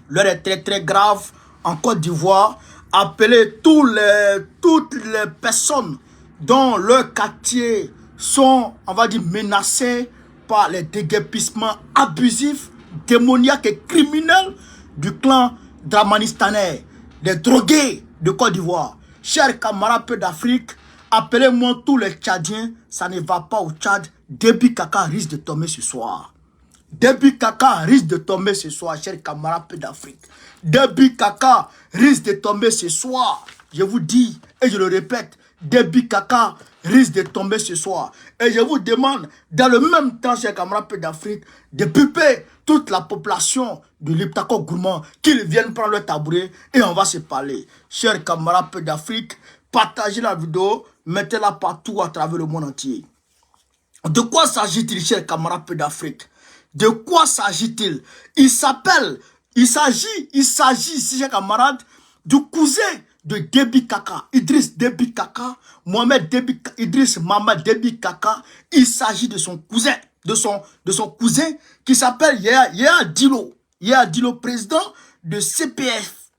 L'heure est très très grave en Côte d'Ivoire. Appelez toutes les personnes dont leurs quartiers sont, on va dire, menacés par les déguerpissements abusifs, démoniaques et criminels du clan dramanistanais, des drogués de Côte d'Ivoire. Chers camarades d'Afrique, appelez-moi tous les Tchadiens, ça ne va pas au Tchad. Déby Kaka risque de tomber ce soir. Déby Kaka risque de tomber ce soir, chers camarades d'Afrique. Déby Kaka risque de tomber ce soir. Je vous dis, et je le répète, Déby Kaka risque de tomber ce soir. Et je vous demande, dans le même temps, chers camarades d'Afrique, de puper toute la population de l'Iptako Gourmand, qu'ils viennent prendre le tabouret et on va se parler. Chers camarades d'Afrique, partagez la vidéo, mettez-la partout à travers le monde entier. De quoi s'agit-il, chers camarades d'Afrique? De quoi s'agit-il? Il s'agit, chers camarades, du cousin de Déby Kaka, Idriss Déby Kaka, Idriss Mohamed Déby Kaka. Il s'agit de son cousin, de son cousin qui s'appelle Yaya Dillo. Yaya Dillo, président de CPF.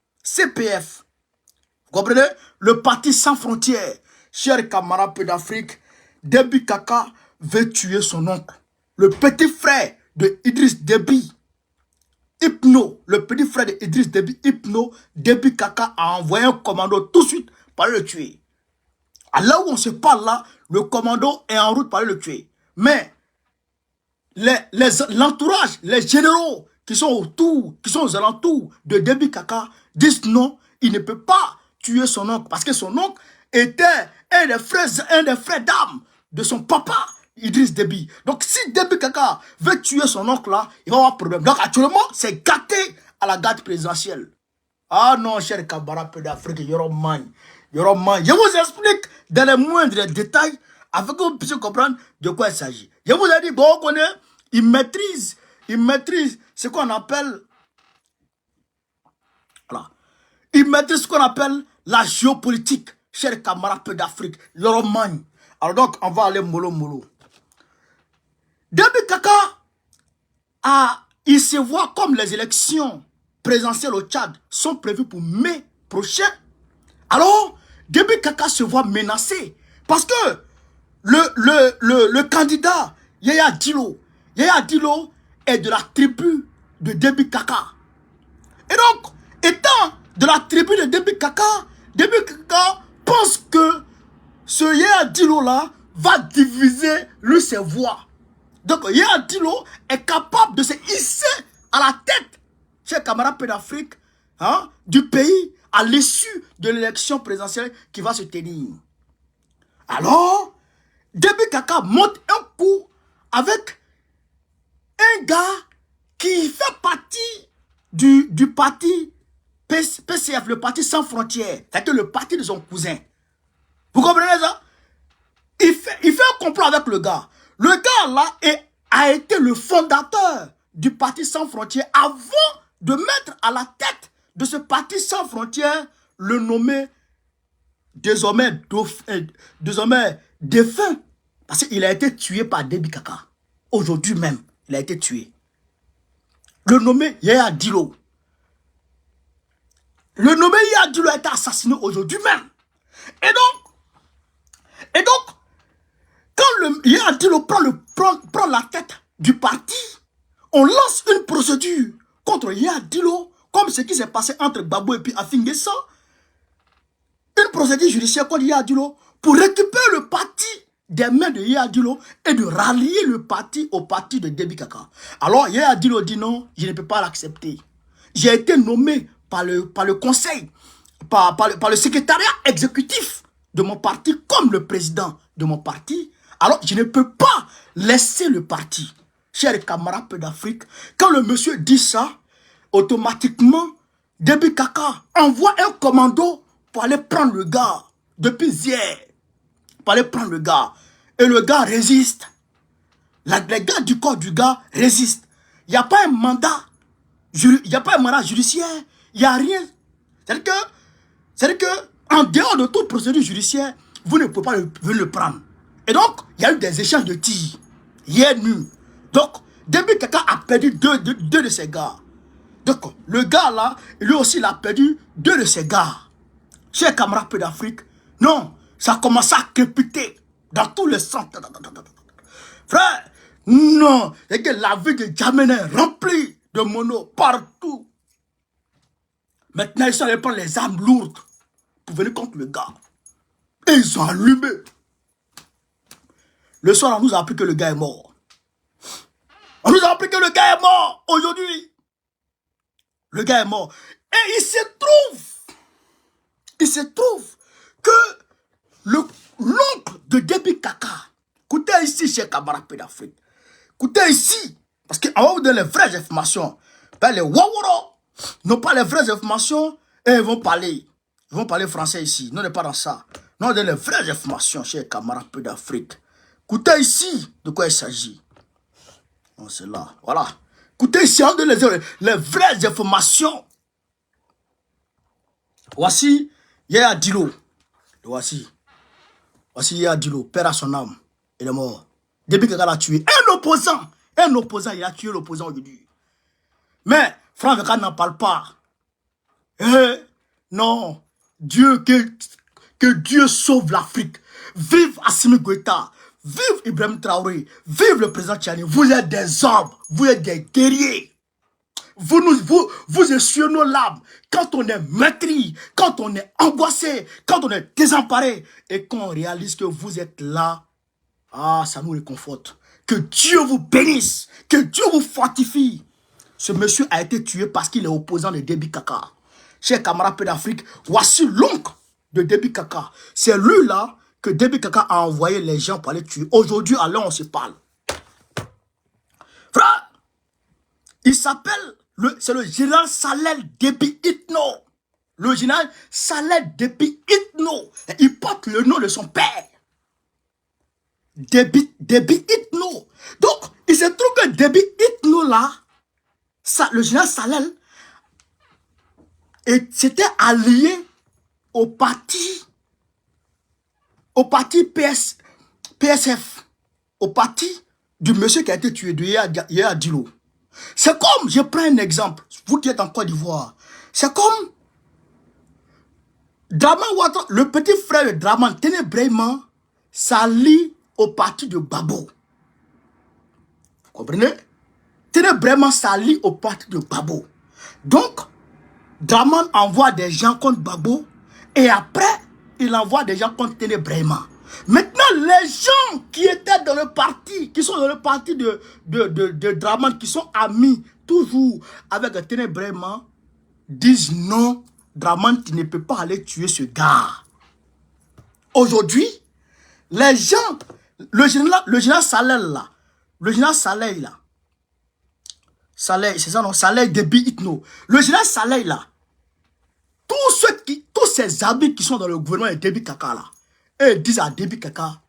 Vous comprenez? Le parti sans frontières. Chers camarades d'Afrique, Déby Kaka veut tuer son oncle, le petit frère de Idriss Déby, Hypno, le petit frère de Idriss Déby, Hypno. Déby Kaka a envoyé un commando tout de suite pour aller le tuer. À là où on se parle là, le commando est en route pour aller le tuer. Mais l'entourage, les généraux qui sont autour, qui sont aux alentours de Déby Kaka disent non, il ne peut pas tuer son oncle parce que son oncle était un des frères d'armes de son papa, Idriss Déby. Donc si Déby Kaka veut tuer son oncle là, il va avoir problème. Donc actuellement, c'est gâté à la garde présidentielle. Ah non, cher camarades d'Afrique, Yoroman. Je vous explique dans les moindres détails afin que vous puissiez comprendre de quoi il s'agit. Je vous ai dit, bon, on connaît, il maîtrise ce qu'on appelle, voilà, il maîtrise ce qu'on appelle la géopolitique, chers camarades d'Afrique, Yoroman. Alors donc, on va aller mollo. Déby Kaka, il se voit comme les élections présidentielles au Tchad sont prévues pour mai prochain. Alors, Déby Kaka se voit menacé parce que le candidat Yaya Dillo est de la tribu de Déby Kaka. Et donc, étant de la tribu de Déby Kaka pense que ce Yaya Dillo là va diviser lui ses voix. Donc Yaya Dillo est capable de se hisser à la tête, chers camarades d'Afrique, hein, du pays à l'issue de l'élection présidentielle qui va se tenir. Alors, Déby Kaka monte un coup avec un gars qui fait partie du parti PCF, le parti sans frontières, c'est-à-dire le parti de son cousin. Vous comprenez ça? Il fait un complot avec le gars. Le gars là a été le fondateur du parti sans frontières avant de mettre à la tête de ce parti sans frontières le nommé désormais défunt. Parce qu'il a été tué par Déby Kaka. Aujourd'hui même, il a été tué. Le nommé Yaya Dillo. Le nommé Yaya Dillo a été assassiné aujourd'hui même. Et donc, quand le Yaya Dillo prend la tête du parti, on lance une procédure contre Yaya Dillo, comme ce qui s'est passé entre Babou et puis Afingessa. Une procédure judiciaire contre Yaya Dillo pour récupérer le parti des mains de Yaya Dillo et de rallier le parti au parti de Déby Kaka. Alors Yaya Dillo dit non, je ne peux pas l'accepter. J'ai été nommé par le conseil, par le secrétariat exécutif de mon parti comme le président de mon parti. Alors je ne peux pas laisser le parti. Chers camarades d'Afrique, quand le monsieur dit ça, automatiquement, Déby Kaka envoie un commando pour aller prendre le gars, depuis hier, pour aller prendre le gars. Et le gars résiste. Les gars du corps du gars résistent. Il n'y a pas un mandat, judiciaire, il n'y a rien. C'est-à-dire que, en dehors de toute procédure judiciaire, vous ne pouvez pas venir le prendre. Et donc, il y a eu des échanges de tirs, hier nuit. Donc, Déby Kaka a perdu deux de ses gars. Donc, le gars là, lui aussi, il a perdu 2 de ses gars. Chers camarades peu d'Afrique, non, ça a commencé à crépiter dans tous les sens. Frère, non, et que la vie de Djamena est remplie de mono partout. Maintenant, ils sont allés prendre les armes lourdes pour venir contre le gars. Et ils ont allumé. Le soir, on nous a appris que le gars est mort. On nous a appris que le gars est mort aujourd'hui. Le gars est mort. Et il se trouve que l'oncle de Déby Kaka, écoutez ici, chers camarades d'Afrique, écoutez ici, parce qu'on va vous donner les vraies informations. Ben, les Waworo n'ont pas les vraies informations et ils vont parler français ici. Non, on n'est pas dans ça. Non, on donne les vraies informations, chers camarades d'Afrique. Écoutez ici de quoi il s'agit. C'est là, voilà. Écoutez ici, on donne les vraies informations. Voici Yaya Dilo. Voici Yaya Dilo, père à son âme. Il est mort. Déby Kaka l'a tué. Un opposant, il a tué l'opposant aujourd'hui. Mais Franck Kaka n'en parle pas. Non, que Dieu sauve l'Afrique. Vive Assimi Goïta. Vive Ibrahim Traoré. Vive le président Tchani. Vous êtes des hommes. Vous êtes des guerriers. Vous essuyez nos larmes quand on est meurtri, quand on est angoissé, quand on est désemparé et quand on réalise que vous êtes là. Ah, ça nous réconforte. Que Dieu vous bénisse, que Dieu vous fortifie. Ce monsieur a été tué parce qu'il est opposant de Déby Kaka. Chers camarades d'Afrique, voici l'oncle de Déby Kaka. C'est lui là que Déby Kaka a envoyé les gens pour aller tuer. Aujourd'hui, à l'heure on se parle. Frère, il s'appelle, c'est le général Salel Déby Itno. Le général Salel Déby Itno. Il porte le nom de son père. Déby Itno. Donc, il se trouve que Déby Itno là, le général Salel, s'était allié au parti PSF, au parti du monsieur qui a été tué, de Yaya Dilo. C'est comme, je prends un exemple, vous qui êtes en Côte d'Ivoire, c'est comme Draman Ouattara, le petit frère de Draman, Ténébraiman, s'allie au parti de Gbagbo. Vous comprenez? Ténébraiman s'allie au parti de Gbagbo. Donc, Draman envoie des gens contre Gbagbo et après, il envoie des gens contre Ténébraiman. Maintenant, les gens qui étaient dans le parti, qui sont dans le parti de Draman, qui sont amis toujours avec Ténébraiman, disent non, Draman, tu ne peux pas aller tuer ce gars. Aujourd'hui, les gens, le général Saleh là, Saleh, c'est ça non, Saleh Déby Itno, le général Saleh là, tous ces amis qui sont dans le gouvernement de Déby Kaka là, et disent à Déby Kaka,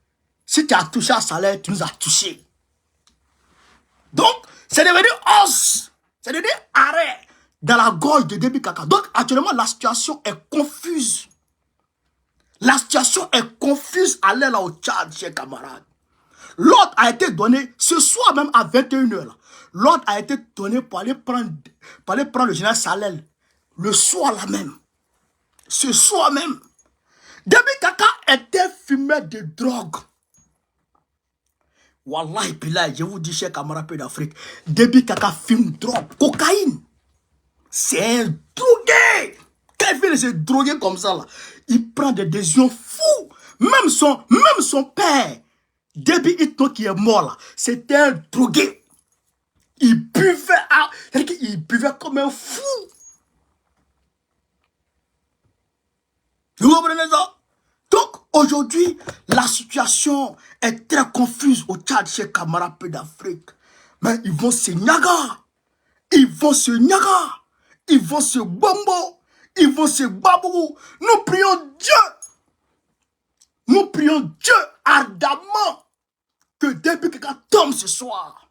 si tu as touché à Saleh, tu nous as touché. Donc, c'est devenu os, c'est devenu arrêt dans la gorge de Déby Kaka. Donc, actuellement, la situation est confuse. La situation est confuse à l'aile au Tchad, chers camarades. L'ordre a été donné ce soir même à 21h. L'ordre a été donné pour aller prendre le général Salel. Le soir là même. Ce soir même. Déby Kaka était fumeur de drogue. Wallahi Billah, je vous dis, chers camarades d'Afrique, Déby Kaka fume drogue, cocaïne. C'est un drogué. Quand il fait de se droguer comme ça, là, il prend des décisions fous. Même son père, Déby Itno qui est mort là, c'était un drogué. Il buvait comme un fou. Vous comprenez ça? Donc, aujourd'hui, la situation est très confuse au Tchad, chez camarades d'Afrique. Mais ils vont se nyaga. Ils vont se bombo. Ils vont se babou. Nous prions Dieu ardemment que Déby Kaka tombe ce soir.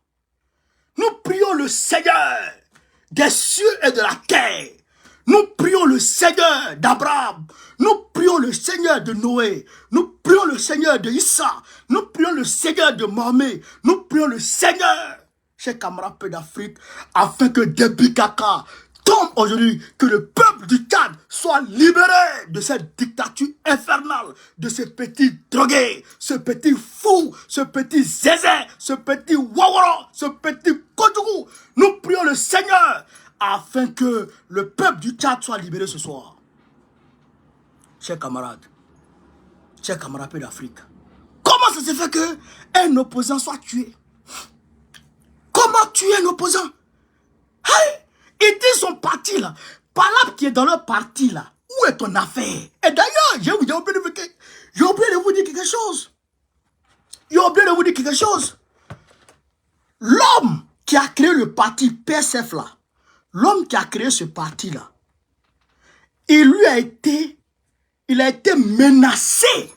Nous prions le Seigneur des cieux et de la terre. Nous prions le Seigneur d'Abraham. Nous prions le Seigneur de Noé. Nous prions le Seigneur de Issa. Nous prions le Seigneur de Mohamed. Nous prions le Seigneur, chers camarades d'Afrique, afin que Déby Kaka tombe aujourd'hui, que le peuple du Tchad soit libéré de cette dictature infernale, de ce petit drogué, ce petit fou, ce petit zézé, ce petit wawara, ce petit kodougou. Nous prions le Seigneur afin que le peuple du Tchad soit libéré ce soir. Chers camarades peu d'Afrique, comment ça se fait qu'un opposant soit tué? Comment tuer un opposant? Hey, ils disent son parti là. Palab qui est dans leur parti là. Où est ton affaire? Et d'ailleurs, j'ai oublié de vous dire quelque chose. L'homme qui a créé le parti PSF là, l'homme qui a créé ce parti là, il a été menacé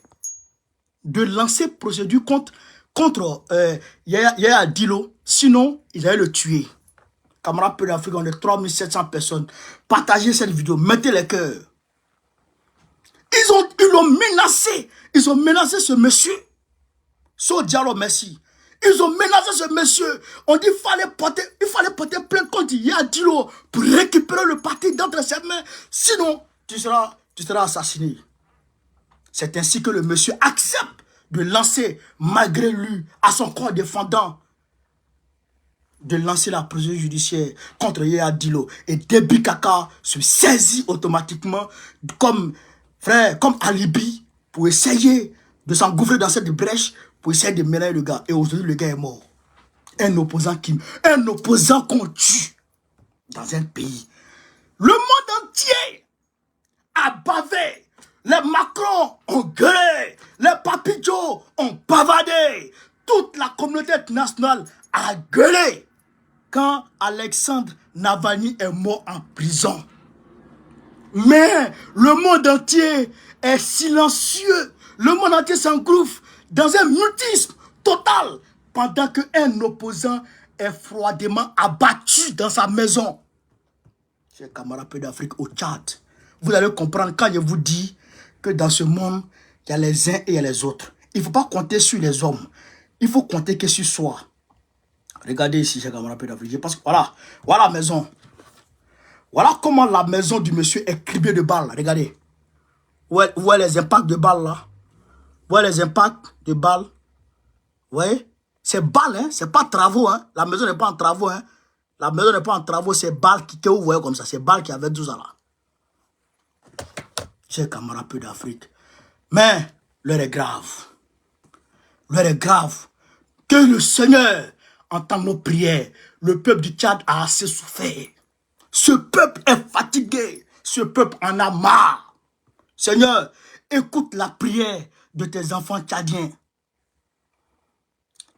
de lancer procédure contre Yaya Dilo, sinon il allait le tuer. Camarades peu d'Afrique, on est 3700 personnes. Partagez cette vidéo, mettez les cœurs. Ils l'ont menacé. Ils ont menacé ce monsieur. So Diallo, merci. Ils ont menacé ce monsieur. On dit il fallait porter plainte contre Yaya Dilo pour récupérer le parti d'entre ses mains. Sinon, tu seras assassiné. C'est ainsi que le monsieur accepte de lancer, malgré lui, à son corps défendant, de lancer la procédure judiciaire contre Yaya Dilo. Et Déby Kaka se saisit automatiquement comme alibi pour essayer de s'engouffrer dans cette brèche, pour essayer de mêler le gars. Et aujourd'hui, le gars est mort. Un opposant qu'on tue dans un pays. Le monde entier a bavé. Les Macron ont gueulé. Les Papidjo ont bavardé. Toute la communauté internationale a gueulé quand Alexandre Navalny est mort en prison. Mais le monde entier est silencieux. Le monde entier s'engouffre dans un mutisme total pendant qu'un opposant est froidement abattu dans sa maison. Chers camarades peu d'Afrique au Tchad, vous allez comprendre quand je vous dis que dans ce monde, il y a les uns et il y a les autres. Il ne faut pas compter sur les hommes. Il faut compter que sur soi. Regardez ici, chers camarades peu d'Afrique. Parce que voilà la maison. Voilà comment la maison du monsieur est criblée de balles. Regardez. Vous voyez les impacts de balles là? Vous voyez les impacts de balles? Vous voyez? C'est balles, hein? C'est pas travaux, hein? La maison n'est pas en travaux, hein? La maison n'est pas en travaux, c'est balles que vous voyez comme ça. C'est balles qui avaient 12 ans là. Chers camarades peu d'Afrique. Mais l'heure est grave. L'heure est grave. Que le Seigneur entende nos prières. Le peuple du Tchad a assez souffert. Ce peuple est fatigué. Ce peuple en a marre. Seigneur, écoute la prière de tes enfants tchadiens.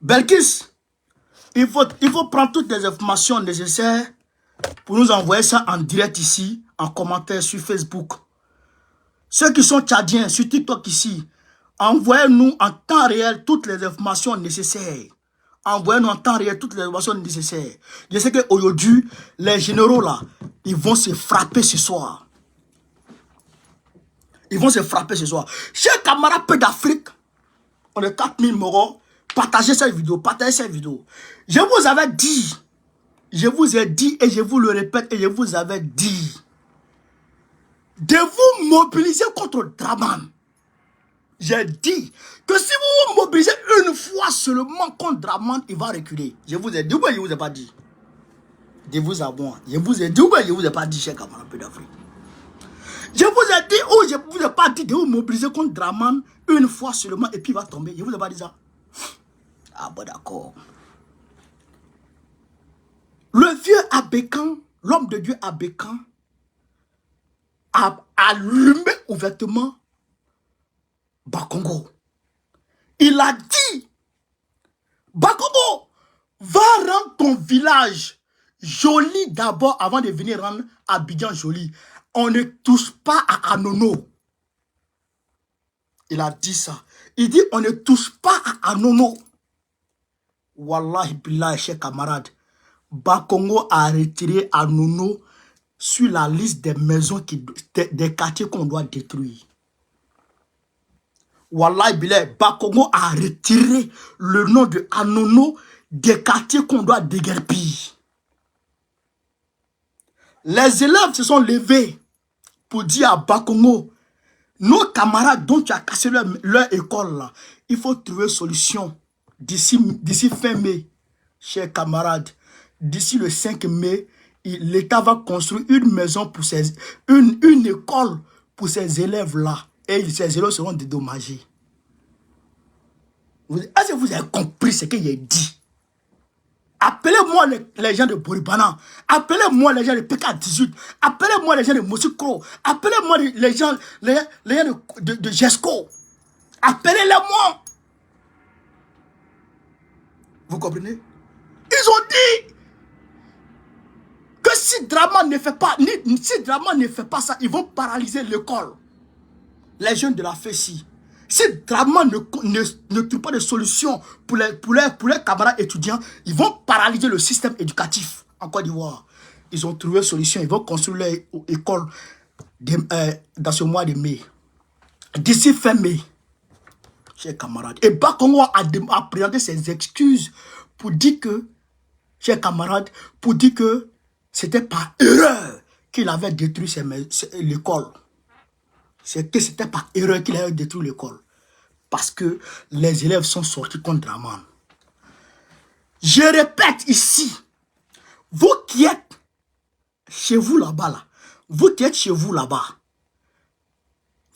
Belkis, il faut prendre toutes les informations nécessaires pour nous envoyer ça en direct ici, en commentaire sur Facebook. Ceux qui sont tchadiens, sur TikTok ici, envoyez-nous en temps réel toutes les informations nécessaires. Envoyez-nous en temps réel toutes les informations nécessaires. Je sais qu'aujourd'hui, les généraux là, ils vont se frapper ce soir. Ils vont se frapper ce soir. Chers camarades peu d'Afrique, on est 4000 morts. Partagez cette vidéo, partagez cette vidéo. Je vous avais dit, je vous ai dit et je vous le répète et je vous avais dit de vous mobiliser contre Draman. J'ai dit que si vous vous mobilisez une fois seulement contre Draman, il va reculer. Je vous ai dit ou bien je ne vous ai pas dit? De vous avoir. Je vous ai dit ou bien je ne vous ai pas dit, chers camarades peu d'Afrique? Je vous ai dit ou je ne vous ai pas dit de vous mobiliser contre Draman une fois seulement et puis il va tomber. Je ne vous ai pas dit ça? Ah bon d'accord. Le vieux Abékan, l'homme de Dieu Abékan, a allumé ouvertement Bakongo. Il a dit, Bakongo, va rendre ton village joli d'abord avant de venir rendre Abidjan joli. On ne touche pas à Anono. Il a dit ça. Il dit, on ne touche pas à Anono. Wallahi billahi, chers camarades, Bakongo a retiré Anono sur la liste des maisons, des quartiers qu'on doit détruire. Wallahi billahi, Bakongo a retiré le nom de Anono des quartiers qu'on doit déguerpir. Les élèves se sont levés pour dire à Bakongo, nos camarades dont tu as cassé leur école là, il faut trouver solution d'ici fin mai, chers camarades. D'ici le 5 mai, l'État va construire une maison pour une école pour ces élèves-là. Et ces élèves seront dédommagés. Est-ce que vous avez compris ce qu'il a dit? Appelez-moi les gens de Bouribana. Appelez-moi les gens de PK18. Appelez-moi les gens de Moussikro. Appelez-moi les gens de GESCO. Appelez-les-moi. Vous comprenez? Ils ont dit que si Draman ne fait pas, ça, ils vont paralyser l'école. Les jeunes de la FESI. Si Draman ne trouve pas de solution pour les camarades étudiants, ils vont paralyser le système éducatif en Côte d'Ivoire. Ils ont trouvé une solution, ils vont construire leur école dans ce mois de mai. D'ici fin mai, chers camarades. Et Bakongo a présenté ses excuses pour dire que, chers camarades, pour dire que c'était par erreur qu'il avait détruit l'école. C'est que c'était par erreur qu'il avait détruit l'école. Parce que les élèves sont sortis contre Draman. Je répète ici, vous qui êtes chez vous là-bas, là, vous qui êtes chez vous là-bas,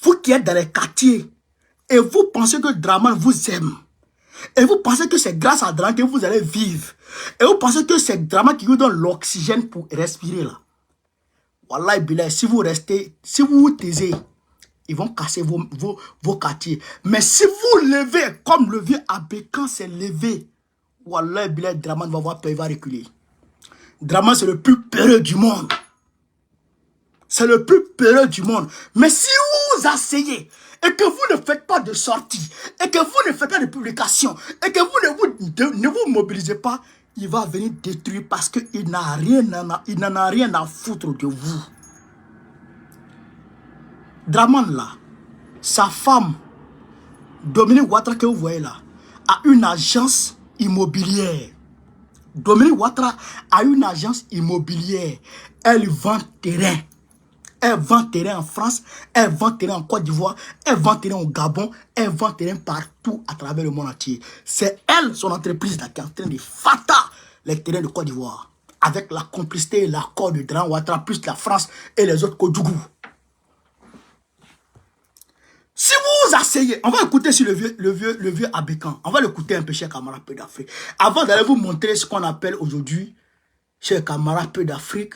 vous qui êtes dans les quartiers, et vous pensez que Draman vous aime, et vous pensez que c'est grâce à Draman que vous allez vivre, et vous pensez que c'est Draman qui vous donne l'oxygène pour respirer là. Wallah billah, si vous vous taisez, ils vont casser vos quartiers. Mais si vous levez, comme le vieux Abékan s'est levé, wallah billah, Draman va voir peur, il va reculer. Draman, c'est le plus peureux du monde. C'est le plus peureux du monde. Mais si vous asseyez, et que vous ne faites pas de sortie, et que vous ne faites pas de publication, et que vous ne vous mobilisez pas, il va venir détruire parce qu'il n'en a rien à foutre de vous. Draman là, sa femme, Dominique Ouattara que vous voyez là, a une agence immobilière. Dominique Ouattara a une agence immobilière. Elle vend terrain. Elle vend terrain en France, elle vend terrain en Côte d'Ivoire, elle vend terrain au Gabon, elle vend terrain partout à travers le monde entier. C'est elle, son entreprise là, qui est en train de fata les terrains de Côte d'Ivoire. Avec la complicité et l'accord de Draman Ouattara, plus la France et les autres Kodougou. Si vous asseyez, on va écouter sur le vieux Abékan. On va l'écouter un peu, chers camarades peu d'Afrique. Avant d'aller vous montrer ce qu'on appelle aujourd'hui, chers camarades peu d'Afrique,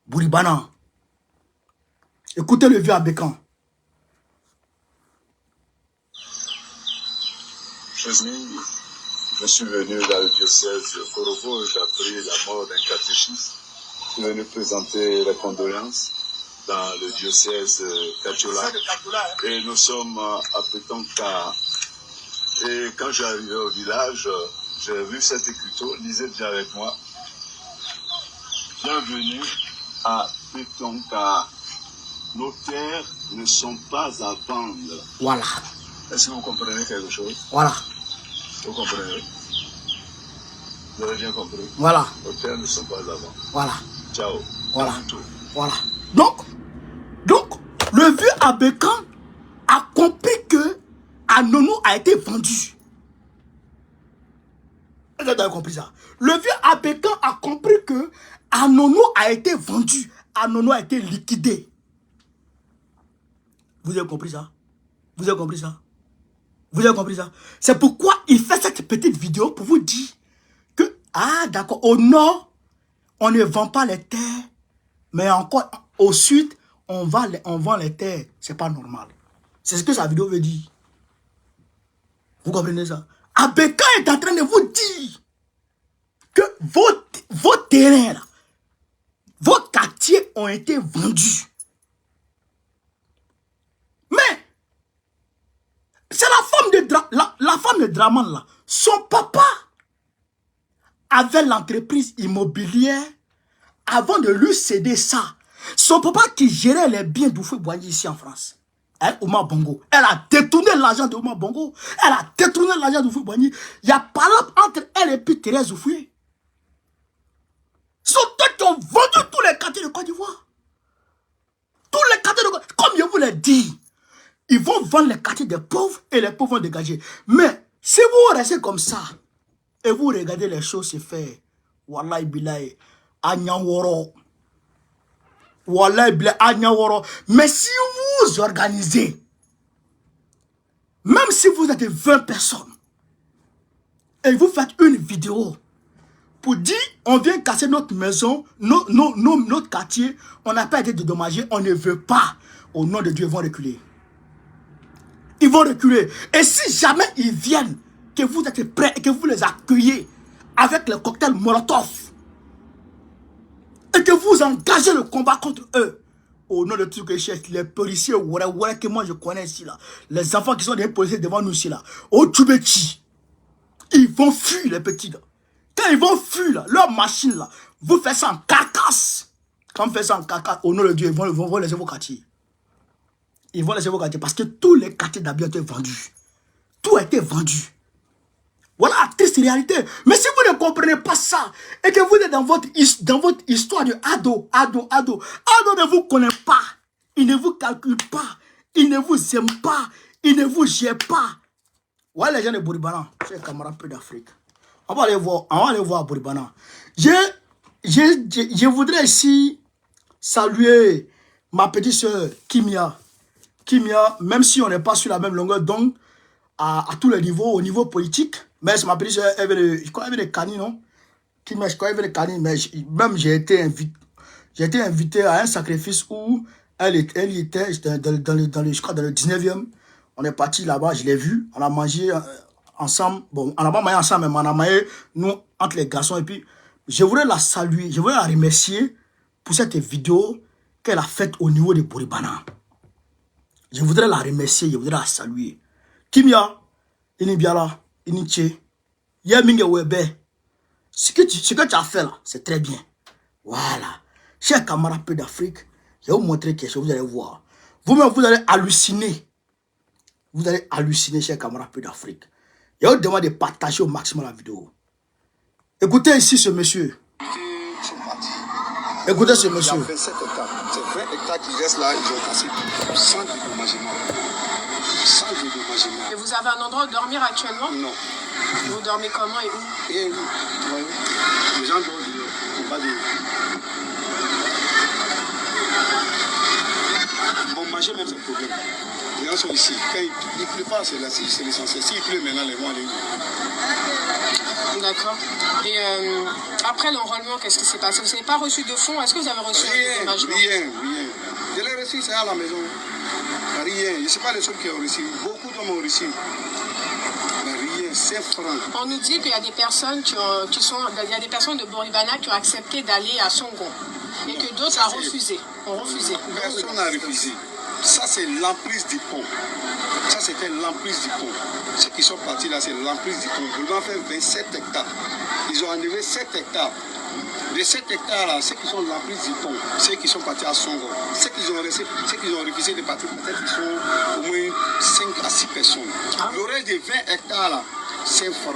Bouribana. Écoutez le vieux Abékan. Je suis venu dans le diocèse de Korobo, j'ai appris la mort d'un catéchiste. Je suis venu présenter les condoléances dans le diocèse Katiola. Et nous sommes à Pétonka. Et quand j'arrivais au village, j'ai vu cet écriteau, lisez bien avec moi. Bienvenue à Pétonka. Nos terres ne sont pas à vendre. Voilà. Est-ce que vous comprenez quelque chose? Voilà. Vous comprenez? Vous avez bien compris? Voilà. Nos terres ne sont pas à vendre. Voilà. Ciao. Voilà. Voilà. Donc, le vieux Abékan a compris que Anono a été vendu. Vous avez compris ça? Le vieux Abékan a compris que Anono a été vendu. Anono a été liquidé. Vous avez compris ça? Vous avez compris ça? Vous avez compris ça? C'est pourquoi il fait cette petite vidéo pour vous dire que, ah d'accord, au nord, on ne vend pas les terres, mais encore au sud, on vend les terres. C'est pas normal. C'est ce que sa vidéo veut dire. Vous comprenez ça? Abékan est en train de vous dire que vos terrains, là, vos quartiers ont été vendus. Mais, c'est la femme de Draman là. Son papa avait l'entreprise immobilière avant de lui céder ça. Son papa qui gérait les biens d'Oufoué-Boigny ici en France. Hein, Oumar Bongo. Elle a détourné l'argent de Oumar Bongo. Elle a détourné l'argent d'Oufoué-Boigny. Il y a par exemple entre elle et puis Thérèse Oufoué. Ce sont eux qui ont vendu tous les quartiers de Côte d'Ivoire. Tous les quartiers de Côte d'Ivoire. Comme je vous l'ai dit, ils vont vendre les quartiers des pauvres et les pauvres vont dégager. Mais si vous restez comme ça et vous regardez les choses se faire, Wallahi billahi, Agnaworo. Wallahi billahi, Agnaworo. Mais si vous organisez, même si vous êtes 20 personnes, et vous faites une vidéo pour dire, on vient casser notre maison, notre quartier, on n'a pas été dédommagé, on ne veut pas. Au nom de Dieu, ils vont reculer. Ils vont reculer. Et si jamais ils viennent, que vous êtes prêts et que vous les accueillez avec le cocktail Molotov, et que vous engagez le combat contre eux, au nom de tout que cherche, les policiers, que moi je connais ici, là, les enfants qui sont des policiers devant nous ici, là, au Tchoubeti, ils vont fuir les petits, là. Quand ils vont fuir, là, leur machine, là, vous faites ça en carcasse. Quand vous faites ça en carcasse, au nom de Dieu, ils vont laisser vos quartiers. Ils vont laisser vos quartiers parce que tous les quartiers d'Abia ont été vendus. Tout a été vendu. Voilà la triste réalité. Mais si vous ne comprenez pas ça, et que vous êtes dans votre histoire de ado ne vous connaît pas, il ne vous calcule pas, il ne vous aime pas, il ne vous gère pas. Voilà les gens de Bouribana, c'est camarades peu d'Afrique. On va aller voir Bouribana. Je voudrais ici saluer ma petite soeur Kimia. Kimia, même si on n'est pas sur la même longueur d'onde, à tous les niveaux, au niveau politique, mais c'est ma petite soeur, je crois qu'elle avait des canines, non? Kimia, je crois qu'elle avait des canines, mais même j'ai été invité à un sacrifice où elle était je crois dans le 19e. On est parti là-bas, je l'ai vu, on a mangé ensemble. Bon, on n'a pas mangé ensemble, mais on a mangé, nous, entre les garçons. Et puis, je voudrais la saluer, je voudrais la remercier pour cette vidéo qu'elle a faite au niveau de Bouribana. Je voudrais la remercier, je voudrais la saluer. Kimia, Inibiala, Iniche, Yaminge Webe, ce que tu as fait là, c'est très bien. Voilà. Chers camarades peu d'Afrique, je vais vous montrer quelque chose, vous allez voir. Vous-même, vous allez halluciner. Vous allez halluciner, chers camarades peu d'Afrique. Je vous demande de partager au maximum la vidéo. Écoutez ici ce monsieur. Écoutez ce monsieur. Il y a 27 hectares. C'est 20 hectares qui restent là, ils ont passé sans dédommagement. Sans dédommagement. Et vous avez un endroit où dormir actuellement? Non. Vous dormez comment et où? Et oui. Les gens doivent pas dire. Bon, manger même c'est le problème. Les gens sont ici. Quand il ne pleut pas, c'est l'essentiel. S'il pleut maintenant, les vents aller. D'accord. Et après l'enrôlement, qu'est-ce qui s'est passé? Vous n'avez pas reçu de fonds? Est-ce que vous avez reçu un dédommagement? Rien. Je l'ai reçu, c'est à la maison. Rien. Je ne sais pas les autres qui ont reçu. Beaucoup d'hommes ont reçu. Rien, 5 francs. On nous dit qu'il y a des personnes il y a des personnes de Bouribana qui ont accepté d'aller à Songo et que d'autres ont refusé. Personne n'a refusé. Ça, c'est l'emprise du pont. Ça, c'était l'emprise du pont. Ceux qui sont partis là, c'est l'emprise du pont. Ils vont faire 27 hectares. Ils ont enlevé 7 hectares. Les 7 hectares là, ceux qui sont l'emprise du pont, ceux qui sont partis à Songo, ceux qui ont refusé de partir, peut-être qu'ils sont au moins 5 à 6 personnes. Le reste des 20 hectares là, 5 francs.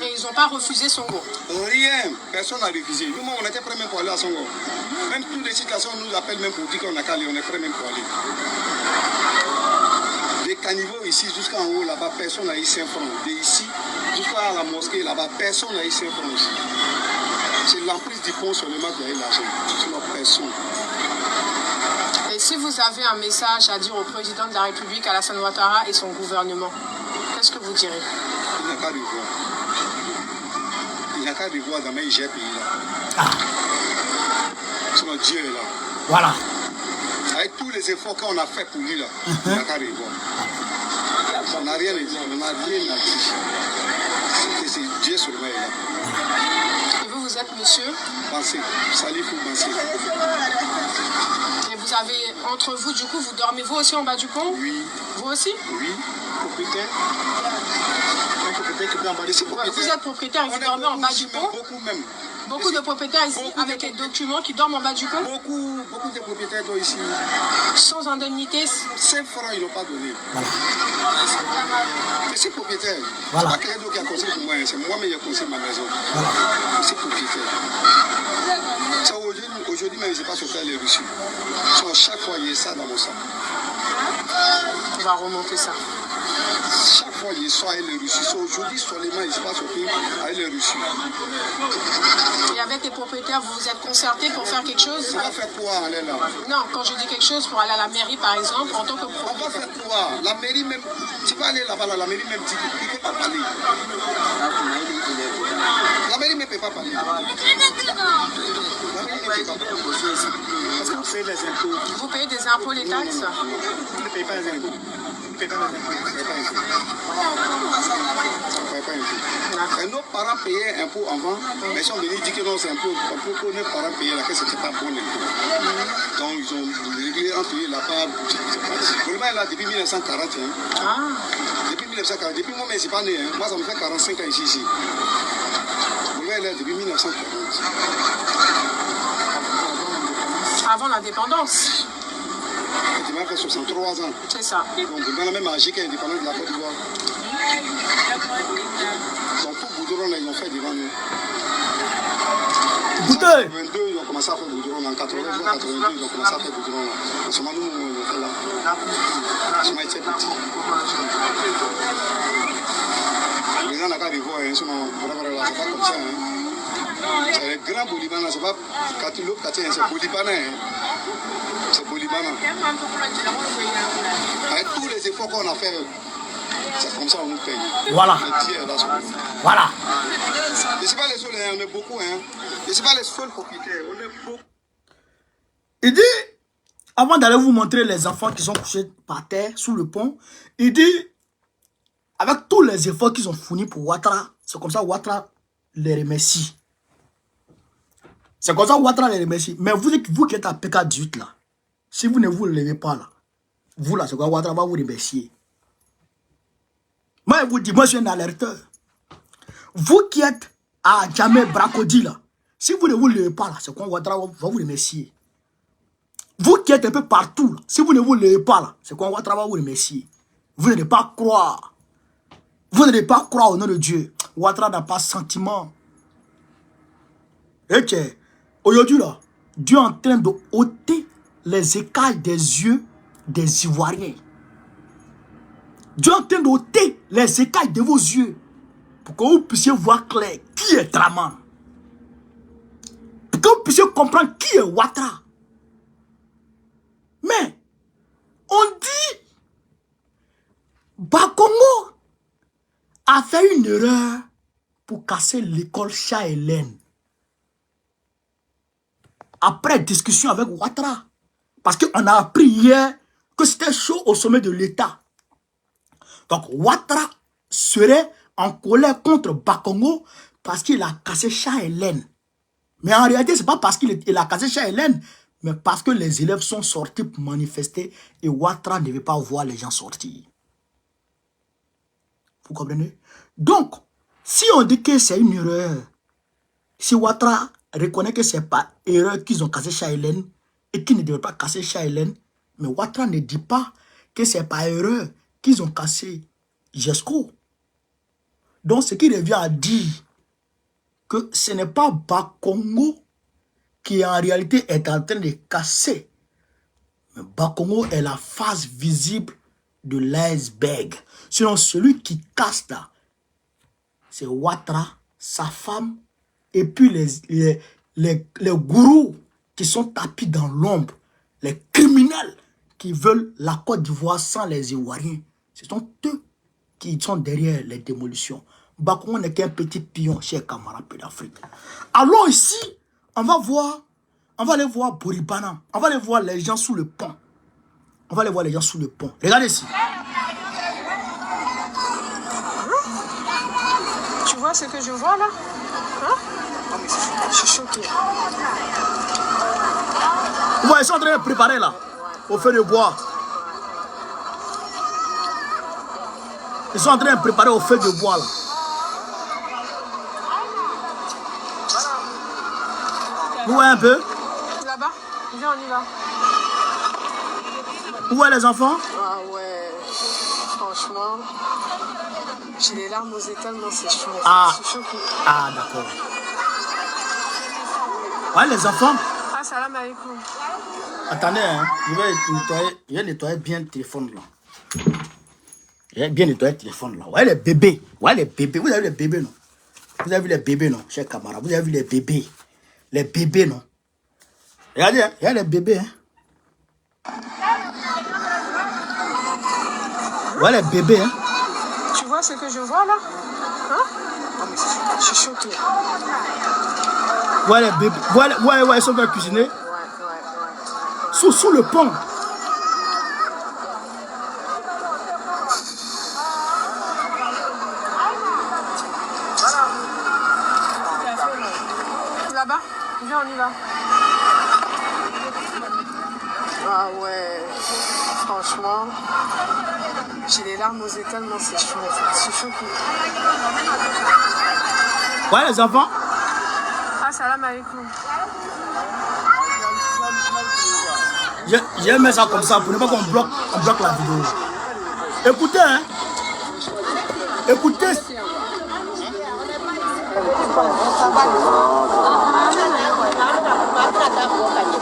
Et ils n'ont pas refusé Songo? Rien, personne n'a refusé. Nous, on était prêts même pour aller à Songo. Même tous les situations nous appellent même pour dire qu'on a qu'à aller, on est prêts même pour aller. Des caniveaux ici jusqu'en haut, là-bas, personne n'a eu 5 francs. De ici jusqu'à la mosquée, là-bas, personne n'a eu 5 francs aussi. C'est l'emprise du pont seulement qui a eu l'argent. Sinon, personne. Et si vous avez un message à dire au président de la République, Alassane Ouattara et son gouvernement, qu'est-ce que vous direz? Il n'a qu'à revoir. Il n'a qu'à revoir dans mes pays là. Sinon, Dieu est là. Voilà. Avec tous les efforts qu'on a fait pour lui là, il n'a qu'à revoir. On n'a rien à dire, on n'a rien à dire. C'est Dieu seulement est là. Et vous êtes monsieur? Pensez, Salifou Bansé. Et vous avez, entre vous, du coup, vous dormez vous aussi en bas du pont? Oui. Vous aussi? Oui, propriétaire. Un propriétaire qui peut en bas de ses propriétaires. Vous êtes propriétaire et vous dormez en bas du pont? Beaucoup même. Beaucoup de propriétaires ici avec les documents qui dorment en bas du pont. Beaucoup de propriétaires sont ici. Sans indemnité. 5 francs, ils n'ont pas donné. Voilà. Et ces propriétaires, Voilà. c'est pas quelqu'un d'autre qui a construit pour moi, c'est moi-même qui ai construit ma maison. Voilà. Ces propriétaires. Aujourd'hui même, je ne sais pas se faire les reçus. Chaque fois, il y a ça dans mon sac. On va remonter ça. Chaque fois, il y a ça avec les reçus. Aujourd'hui, seulement, il ne se passe rien avec les reçus. Et avec les propriétaires, vous vous êtes concertés pour faire quelque chose? On va faire quoi, aller là? Non, quand je dis quelque chose, pour aller à la mairie, par exemple, en tant que On va propriétaire. faire quoi? La mairie même, tu vas aller là-bas, la mairie même dit qu'il ne peut pas parler. La mairie ne peut pas parler. La mairie ne peut pas parler. Parce que vous payez les impôts. Vous payez des impôts, les taxes? Vous ne payez pas les impôts. Vous ne payez pas les impôts. Vous ne payez pas les impôts. Vous ne payez pas les impôts. Et nos parents payaient un impôt avant, mais ils sont venus dire que non, c'est un peu pour que nos parents payaient là, que ce n'était pas bon l'impôt. Donc ils ont réglé entre eux la part. Vraiment, là, depuis 1940. Ah. Depuis 1940, depuis moi, mais je ne suis pas né. Moi, ça me fait 45 ans ici. Là, depuis 1940. Avant l'indépendance. Tu m'as fait 63 ans. C'est ça. Donc, dans la même âge qu'indépendance de la Côte d'Ivoire. Donc, tout Goudron, là, ils ont fait devant nous. Goudé. En 82, ils ont commencé à faire Goudron. En 80, 82, ils ont commencé à faire Goudron. Là. En ce moment, nous, on fait là. En ce moment, ils étaient petits. Les gens n'ont pas de voir, hein, c'est pas comme ça. Hein. C'est les grands Bolivans, c'est pas l'autre quartier, c'est Bolivanais. Hein. C'est Bolivanais. Avec tous les efforts qu'on a fait, c'est comme ça qu'on nous paye. Voilà. Voilà. Je ne sais pas les seuls, on est beaucoup. Hein. Je ne sais pas les seuls propriétaires, on est beaucoup. Il dit, avant d'aller vous montrer les enfants qui sont couchés par terre, sous le pont, il dit, avec tous les efforts qu'ils ont fournis pour Ouattara, c'est comme ça Ouattara les remercie. C'est comme ça Ouattara les remercie. Mais vous qui êtes à PK18 là, si vous ne vous levez pas là, vous là, c'est quoi Ouattara va vous remercier. Moi, je vous dis, moi je suis un alerteur. Vous qui êtes à Djamé Bracodi là, si vous ne vous levez pas là, c'est quoi Ouattara va vous remercier. Vous qui êtes un peu partout là, si vous ne vous levez pas là, c'est quoi Ouattara va vous remercier. Vous n'allez pas croire. Vous n'allez pas croire au nom de Dieu. Ouattara n'a pas sentiment. Et que, aujourd'hui là, Dieu est en train de ôter les écailles des yeux des Ivoiriens. Dieu est en train de ôter les écailles de vos yeux pour que vous puissiez voir clair qui est Draman. Pour que vous puissiez comprendre qui est Ouattara. Mais, on dit, Bakongo a fait une erreur pour casser l'école Cha-Hélène. Après discussion avec Ouattara. Parce qu'on a appris hier que c'était chaud au sommet de l'État. Donc Ouattara serait en colère contre Bakongo parce qu'il a cassé Cha-Hélène. Mais en réalité, ce n'est pas parce qu'il a cassé Cha-Hélène, mais parce que les élèves sont sortis pour manifester et Ouattara ne veut pas voir les gens sortir. Vous comprenez? Donc, si on dit que c'est une erreur, si Ouattara reconnaît que ce n'est pas erreur qu'ils ont cassé Cha-Hélène et qu'ils ne devaient pas casser Cha-Hélène, mais Ouattara ne dit pas que ce n'est pas erreur qu'ils ont cassé Jesco. Donc, ce qui revient à dire que ce n'est pas Bakongo qui en réalité est en train de casser. Mais Bakongo est la face visible de l'iceberg. Sinon, celui qui casse là, c'est Ouattara, sa femme, et puis les gourous qui sont tapis dans l'ombre, les criminels qui veulent la Côte d'Ivoire sans les Ivoiriens. Ce sont eux qui sont derrière les démolitions. Bakongo n'est qu'un petit pion, chers camarades d'Afrique. Alors ici, on va aller voir Boribana, on va aller voir les gens sous le pont. On va aller voir les gens sous le pont. Regardez ici. Tu vois ce que je vois là? Hein? Je suis choquée. Ouais, ils sont en train de préparer là, au feu de bois. Ils sont en train de préparer au feu de bois là. Vous voyez un peu? Là-bas. Viens, on y va. Vous voyez les enfants? Ah ouais. Franchement, j'ai les larmes aux yeux tellement c'est chaud. Ah. C'est chaud. Ah, d'accord. Ouais, les enfants. Ah, salam alaikum. Attendez, hein. Je vais nettoyer bien le téléphone là. Je vais bien nettoyer le téléphone là. Ouais, les bébés. Ouais, les bébés. Vous avez vu les bébés, non? Vous avez vu les bébés, non, chers camarades? Vous avez vu les bébés? Les bébés, non? Regardez, hein. Il y a les bébés, hein. Ouais, les bébés, hein. Tu vois ce que je vois là? Hein? Non, mais je suis choquée. Ouais, les bébés. Ouais, ils sont venus cuisiner. Ouais. Sous le pont. Là-bas. Viens, on y va. Ah ouais. Franchement, j'ai les larmes aux yeux tellement c'est chaud. C'est chaud. Ouais, les enfants. Ah, salam alaikum. J'ai mis ça comme ça pour ne pas qu'on bloque la vidéo. Écoutez, hein. Écoutez.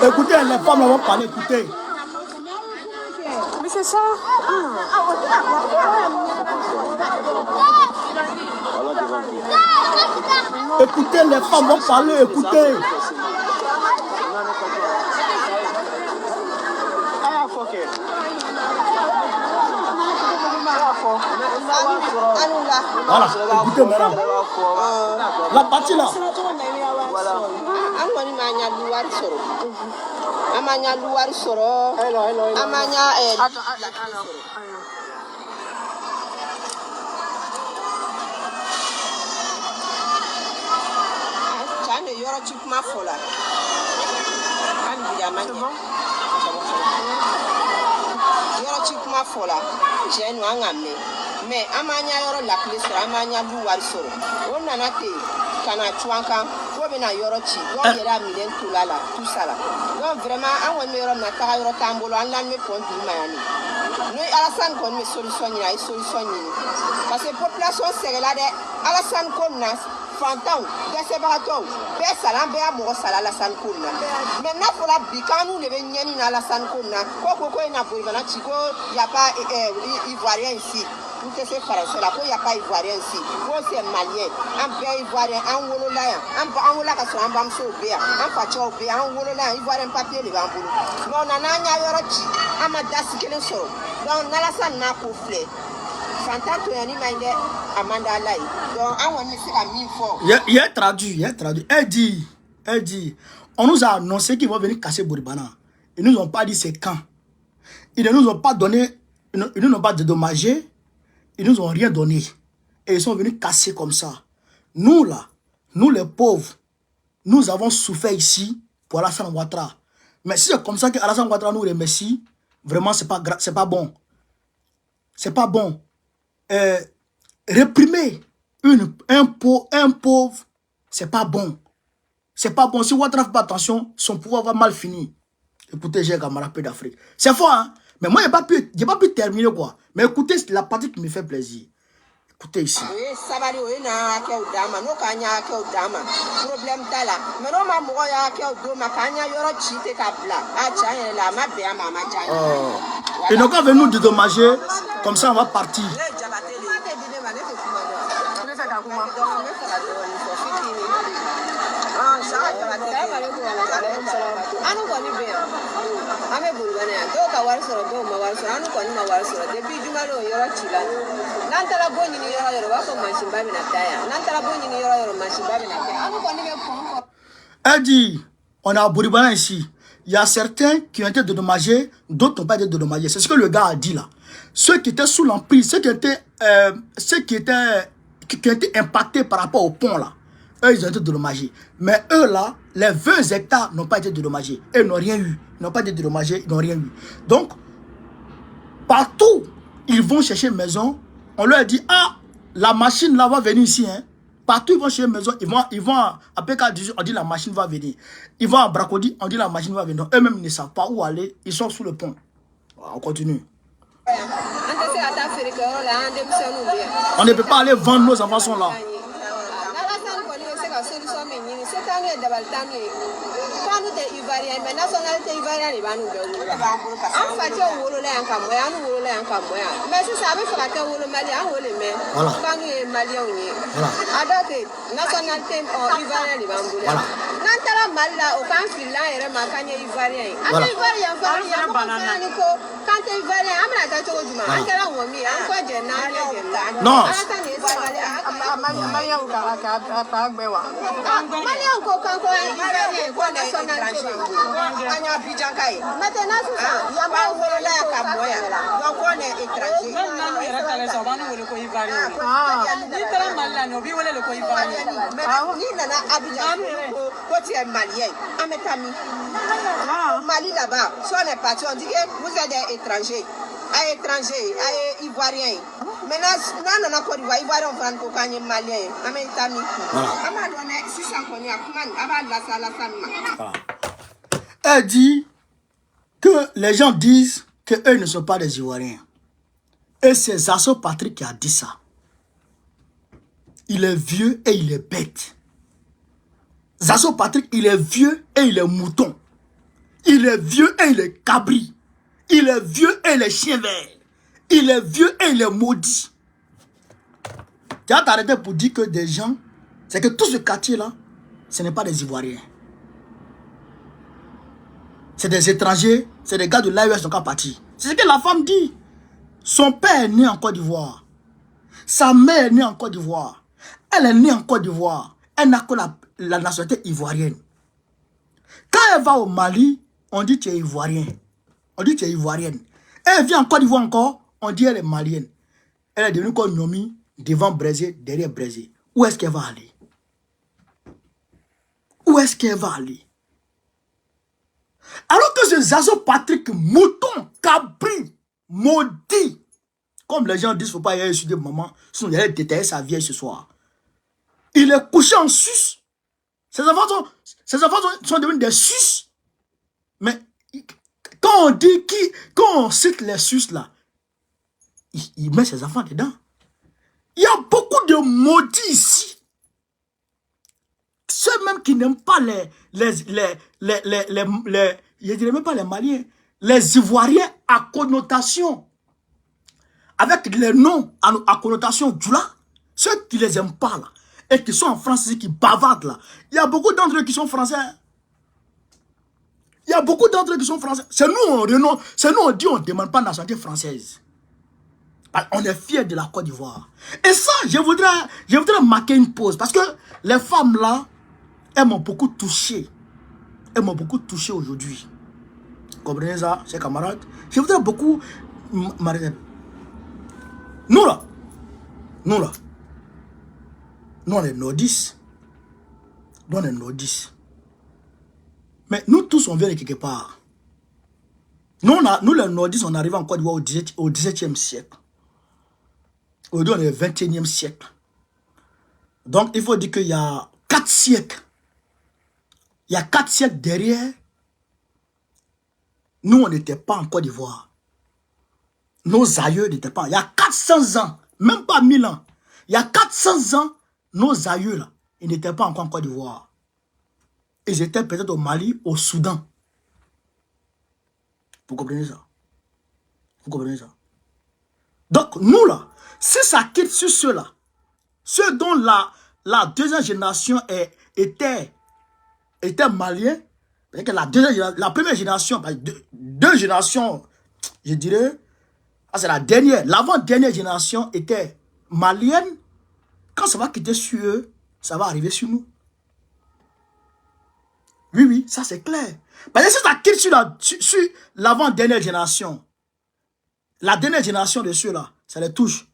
Écoutez, les femmes vont parler, écoutez. Mais c'est ça. Écoutez, les femmes vont parler, écoutez. Voilà, écoutez maintenant. La partie là. mais amanya yoro la clé sur amanya du wari soro on nana te kana tuanka ko bena yoro chi yo yera milen tulala tout ça là donc vraiment an won yoro na ta yoro tambolo an lan me pon du mayani no Alassane kon me solution ni ay solution ni parce que population segala de Alassane kon na fantan dese barato be salam be amogo sala Alassane kon na mais na fola bikanu le be nyani na Alassane kon na ko na bouribana chiko y a pas ivoirien ici. Tout ce français là, il n'y a pas ivoirien ici. Moi c'est malien. Un peu ivoirien, un wololaya, un wolaka sur un bamso béa, un facho béa, un wololaya, ivoirien papier les bambous. Mais on a un yorochi, un madasi qui est sur. Donc Alassane n'a pas fait. Fantato yani mande Amanda Lai. Donc on ne sait pas mille fois. Il a traduit. Elle dit, on nous a annoncé qu'ils vont venir casser Bouribana. Ils nous ont pas dit c'est quand. Ils ne nous ont pas donné, ils ne nous ont pas dédommagé. Ils nous ont rien donné. Et ils sont venus casser comme ça. Nous là, nous les pauvres, nous avons souffert ici pour Alassane Ouattara. Mais si c'est comme ça que Alassane Ouattara nous remercie, vraiment c'est pas bon. C'est pas bon. Réprimer un pauvre, c'est pas bon. C'est pas bon. Si Ouattara ne fait pas attention, son pouvoir va mal finir. Écoutez, j'ai un camarade d'Afrique. C'est fort, hein? Mais moi, j'ai pas pu terminer, quoi. Mais écoutez, c'est la partie qui me fait plaisir. Écoutez ici. Ils n'ont qu'à venir nous dédommager. Comme ça, on va partir. Elle dit, on a Bouribana ici. Il y a certains qui ont été dédommagés, d'autres n'ont pas été dédommagés. C'est ce que le gars a dit là. Ceux qui étaient sous l'emprise, ceux qui étaient impactés par rapport au pont là, eux ils ont été dédommagés. Mais eux là, les 20 hectares n'ont pas été dédommagés. Eux n'ont rien eu. Ils n'ont pas été dédommagés, ils n'ont rien eu. Donc, partout, ils vont chercher une maison. On leur dit, ah, la machine là va venir ici. Hein. partout, ils vont chez eux maison, ils vont à PK18, on dit la machine va venir. Ils vont à Bracodi, on dit la machine va venir. Eux-mêmes ne savent pas où aller, ils sont sous le pont. On continue. On ne peut pas aller vendre, nos enfants sont là. Non. Mali là-bas, si on est parti, on dit que vous êtes des étrangers. À étrangers, à ivoiriens. Maintenant, on a Côte d'Ivoire, Ivoirien, franco-canien, malien, américain. Elle dit que les gens disent qu'eux ne sont pas des Ivoiriens. Et c'est Zazo Patrick qui a dit ça. Il est vieux et il est bête. Zazo Patrick, il est vieux et il est mouton. Il est vieux et il est cabri. Il est vieux et il est chien vert. Il est vieux et il est maudit. Tu as t'arrêté pour dire que des gens, c'est que tout ce quartier-là, ce n'est pas des Ivoiriens. C'est des étrangers, c'est des gars de l'AES qui sont partis. C'est ce que la femme dit. Son père est né en Côte d'Ivoire. Sa mère est née en Côte d'Ivoire. Elle est née en Côte d'Ivoire. Elle n'a que la nationalité ivoirienne. Quand elle va au Mali, on dit que tu es ivoirien. On dit que tu es ivoirienne. Elle vient en Côte d'Ivoire encore, on dit qu'elle est malienne. Elle est devenue comme Nomi, devant Brésil, derrière Brésil. Où est-ce qu'elle va aller? Où est-ce qu'elle va aller? Alors que ce Zazo Patrick, mouton, cabri, maudit, comme les gens disent, il ne faut pas y aller sur des moments, sinon il allait détailler sa vieille ce soir. Il est couché en sus. Ses enfants sont devenus des sus. Mais quand on dit quand on cite les sus là, il met ses enfants dedans. Il y a beaucoup de maudits ici. Ceux même qui n'aiment pas je dirais même pas les Maliens, les Ivoiriens à connotation, avec les noms à connotation Djoula, ceux qui les aiment pas là, et qui sont en France ici, qui bavardent là, il y a beaucoup d'entre eux qui sont français. Il y a beaucoup d'entre eux qui sont français. C'est nous, on dit on ne demande pas la nationalité française. On est fiers de la Côte d'Ivoire. Et ça, je voudrais marquer une pause. Parce que les femmes là, elles m'ont beaucoup touché. Elles m'ont beaucoup touché aujourd'hui. Comprenez ça, chers camarades? Je voudrais beaucoup m'arrêter. Nous là, nous on est nordistes. Nous on est nordistes. Mais nous tous on vient de quelque part. Nous les nordistes, on arrive en Côte d'Ivoire au XVIIe siècle. Aujourd'hui, on est au XXIe siècle. Donc, il faut dire qu'il y a 4 siècles. Il y a 4 siècles derrière. Nous, on n'était pas en Côte d'Ivoire. Nos aïeux n'étaient pas. Il y a 400 ans, même pas 1000 ans. Il y a 400 ans, nos aïeux, là, ils n'étaient pas encore en Côte d'Ivoire. Ils étaient peut-être au Mali, au Soudan. Vous comprenez ça? Vous comprenez ça? Donc, nous, là, si ça quitte sur ceux-là, ceux dont la deuxième génération était malien, que la première génération, deux générations, je dirais, c'est la dernière, l'avant-dernière génération était malienne. Quand ça va quitter sur eux, ça va arriver sur nous. Oui, ça c'est clair. Parce que si ça quitte sur l'avant-dernière génération, la dernière génération de ceux-là, ça les touche.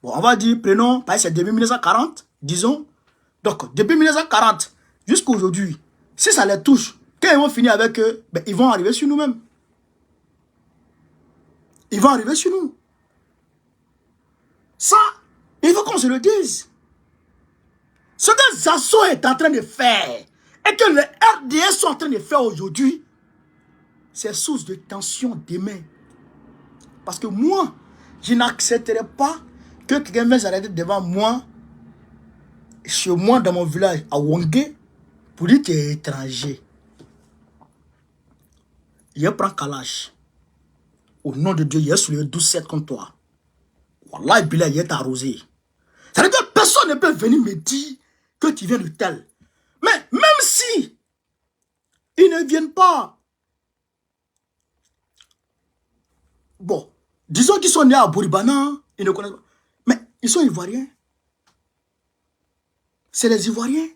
Bon, on va dire, prenons, par exemple, c'est depuis 1940, disons. Donc, depuis 1940 jusqu'à aujourd'hui, si ça les touche, quand ils vont finir avec eux, ben, ils vont arriver sur nous-mêmes. Ils vont arriver sur nous. Ça, il faut qu'on se le dise. Ce que Zazo est en train de faire et que le RDS sont en train de faire aujourd'hui, c'est source de tension demain. Parce que moi, je n'accepterai pas que quelqu'un vienne s'arrêter devant moi, chez moi, dans mon village, à Wongé, pour dire que tu es étranger. Je prends Kalash. Au nom de Dieu, il est sur le 12-7 contre toi. Wallah, Billah, il est arrosé. Ça veut dire que personne ne peut venir me dire que tu viens de tel. Mais même si ils ne viennent pas, bon, disons qu'ils sont nés à Bouribana, ils ne connaissent pas. Mais ils sont Ivoiriens. C'est les Ivoiriens.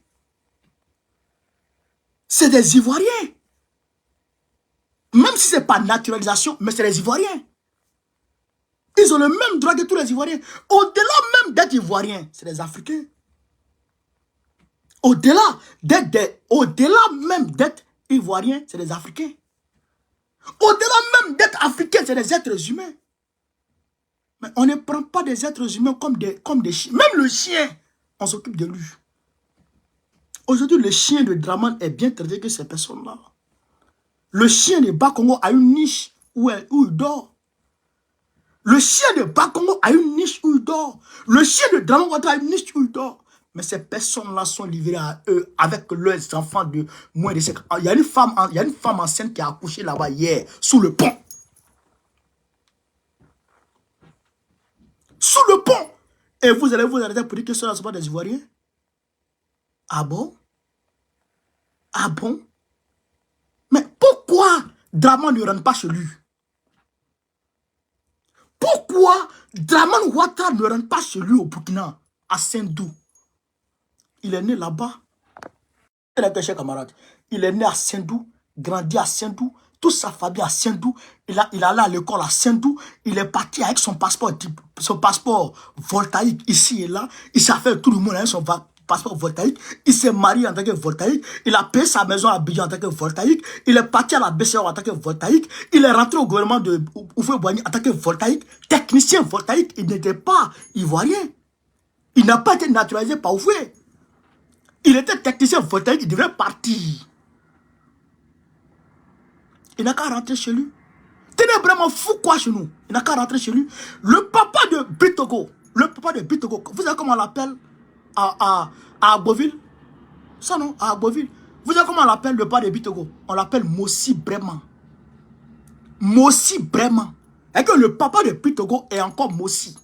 C'est des Ivoiriens. Même si ce n'est pas naturalisation, mais c'est les Ivoiriens. Ils ont le même droit que tous les Ivoiriens. Au-delà même d'être Ivoiriens, c'est les Africains. Au-delà même d'être Ivoiriens, c'est les Africains. Au-delà même d'être Africains, c'est des êtres humains. Mais on ne prend pas des êtres humains comme des chiens. Même le chien, on s'occupe de lui. Aujourd'hui, le chien de Draman est bien traité que ces personnes-là. Le chien de Bas-Congo a une niche où il dort. Le chien de Bas-Congo a une niche où il dort. Le chien de Draman Ouattara a une niche où il dort. Mais ces personnes-là sont livrées à eux avec leurs enfants de moins de 5 ans. Il y a une femme enceinte qui a accouché là-bas hier, sous le pont. Sous le pont. Et vous allez vous arrêter pour dire que ceux-là ne sont pas des Ivoiriens? Ah bon? Ah bon? Mais pourquoi Draman ne rentre pas chez lui? Pourquoi Draman Ouattara ne rentre pas chez lui au Burkina, à Saint-Dou? Il est né là-bas. Il est né à Saint-Dou, grandi à Saint-Dou, toute sa famille à Saint-Dou. Il allait à l'école à Saint-Dou. Il est parti avec son passeport voltaïque ici et là. Il s'est fait tout le monde avec son passeport voltaïque. Il s'est marié en tant que voltaïque. Il a payé sa maison à Abidjan en tant que voltaïque. Il est parti à la BCO en tant que voltaïque. Il est rentré au gouvernement de Oufoué-Boigny en tant que voltaïque. Technicien voltaïque, il n'était pas ivoirien. Il n'a pas été naturalisé par Oufoué. Il était technicien voltaïque, il devrait partir. Il n'a qu'à rentrer chez lui. Tenez vraiment fou quoi chez nous. Il n'a qu'à rentrer chez lui. Le papa de Bitogo, vous savez comment on l'appelle à Agboville? Ça non, à Agboville. Vous savez comment on l'appelle le papa de Bitogo? On l'appelle Mossi Breman. Mossi Breman. Et que le papa de Bitogo est encore Mossi.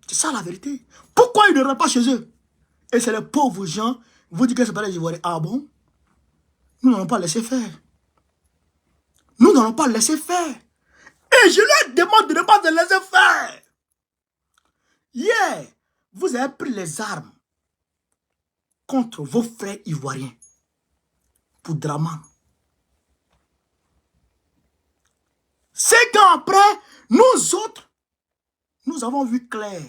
C'est ça la vérité. Pourquoi ils ne rentrent pas chez eux? Et c'est les pauvres gens, vous dites que ce n'est pas les Ivoiriens. Ah bon? Nous n'allons pas laisser faire. Nous n'allons pas laisser faire. Et je leur demande de ne pas se laisser faire. Hier, vous avez pris les armes contre vos frères ivoiriens pour Draman. 5 ans après, nous autres, nous avons vu clair.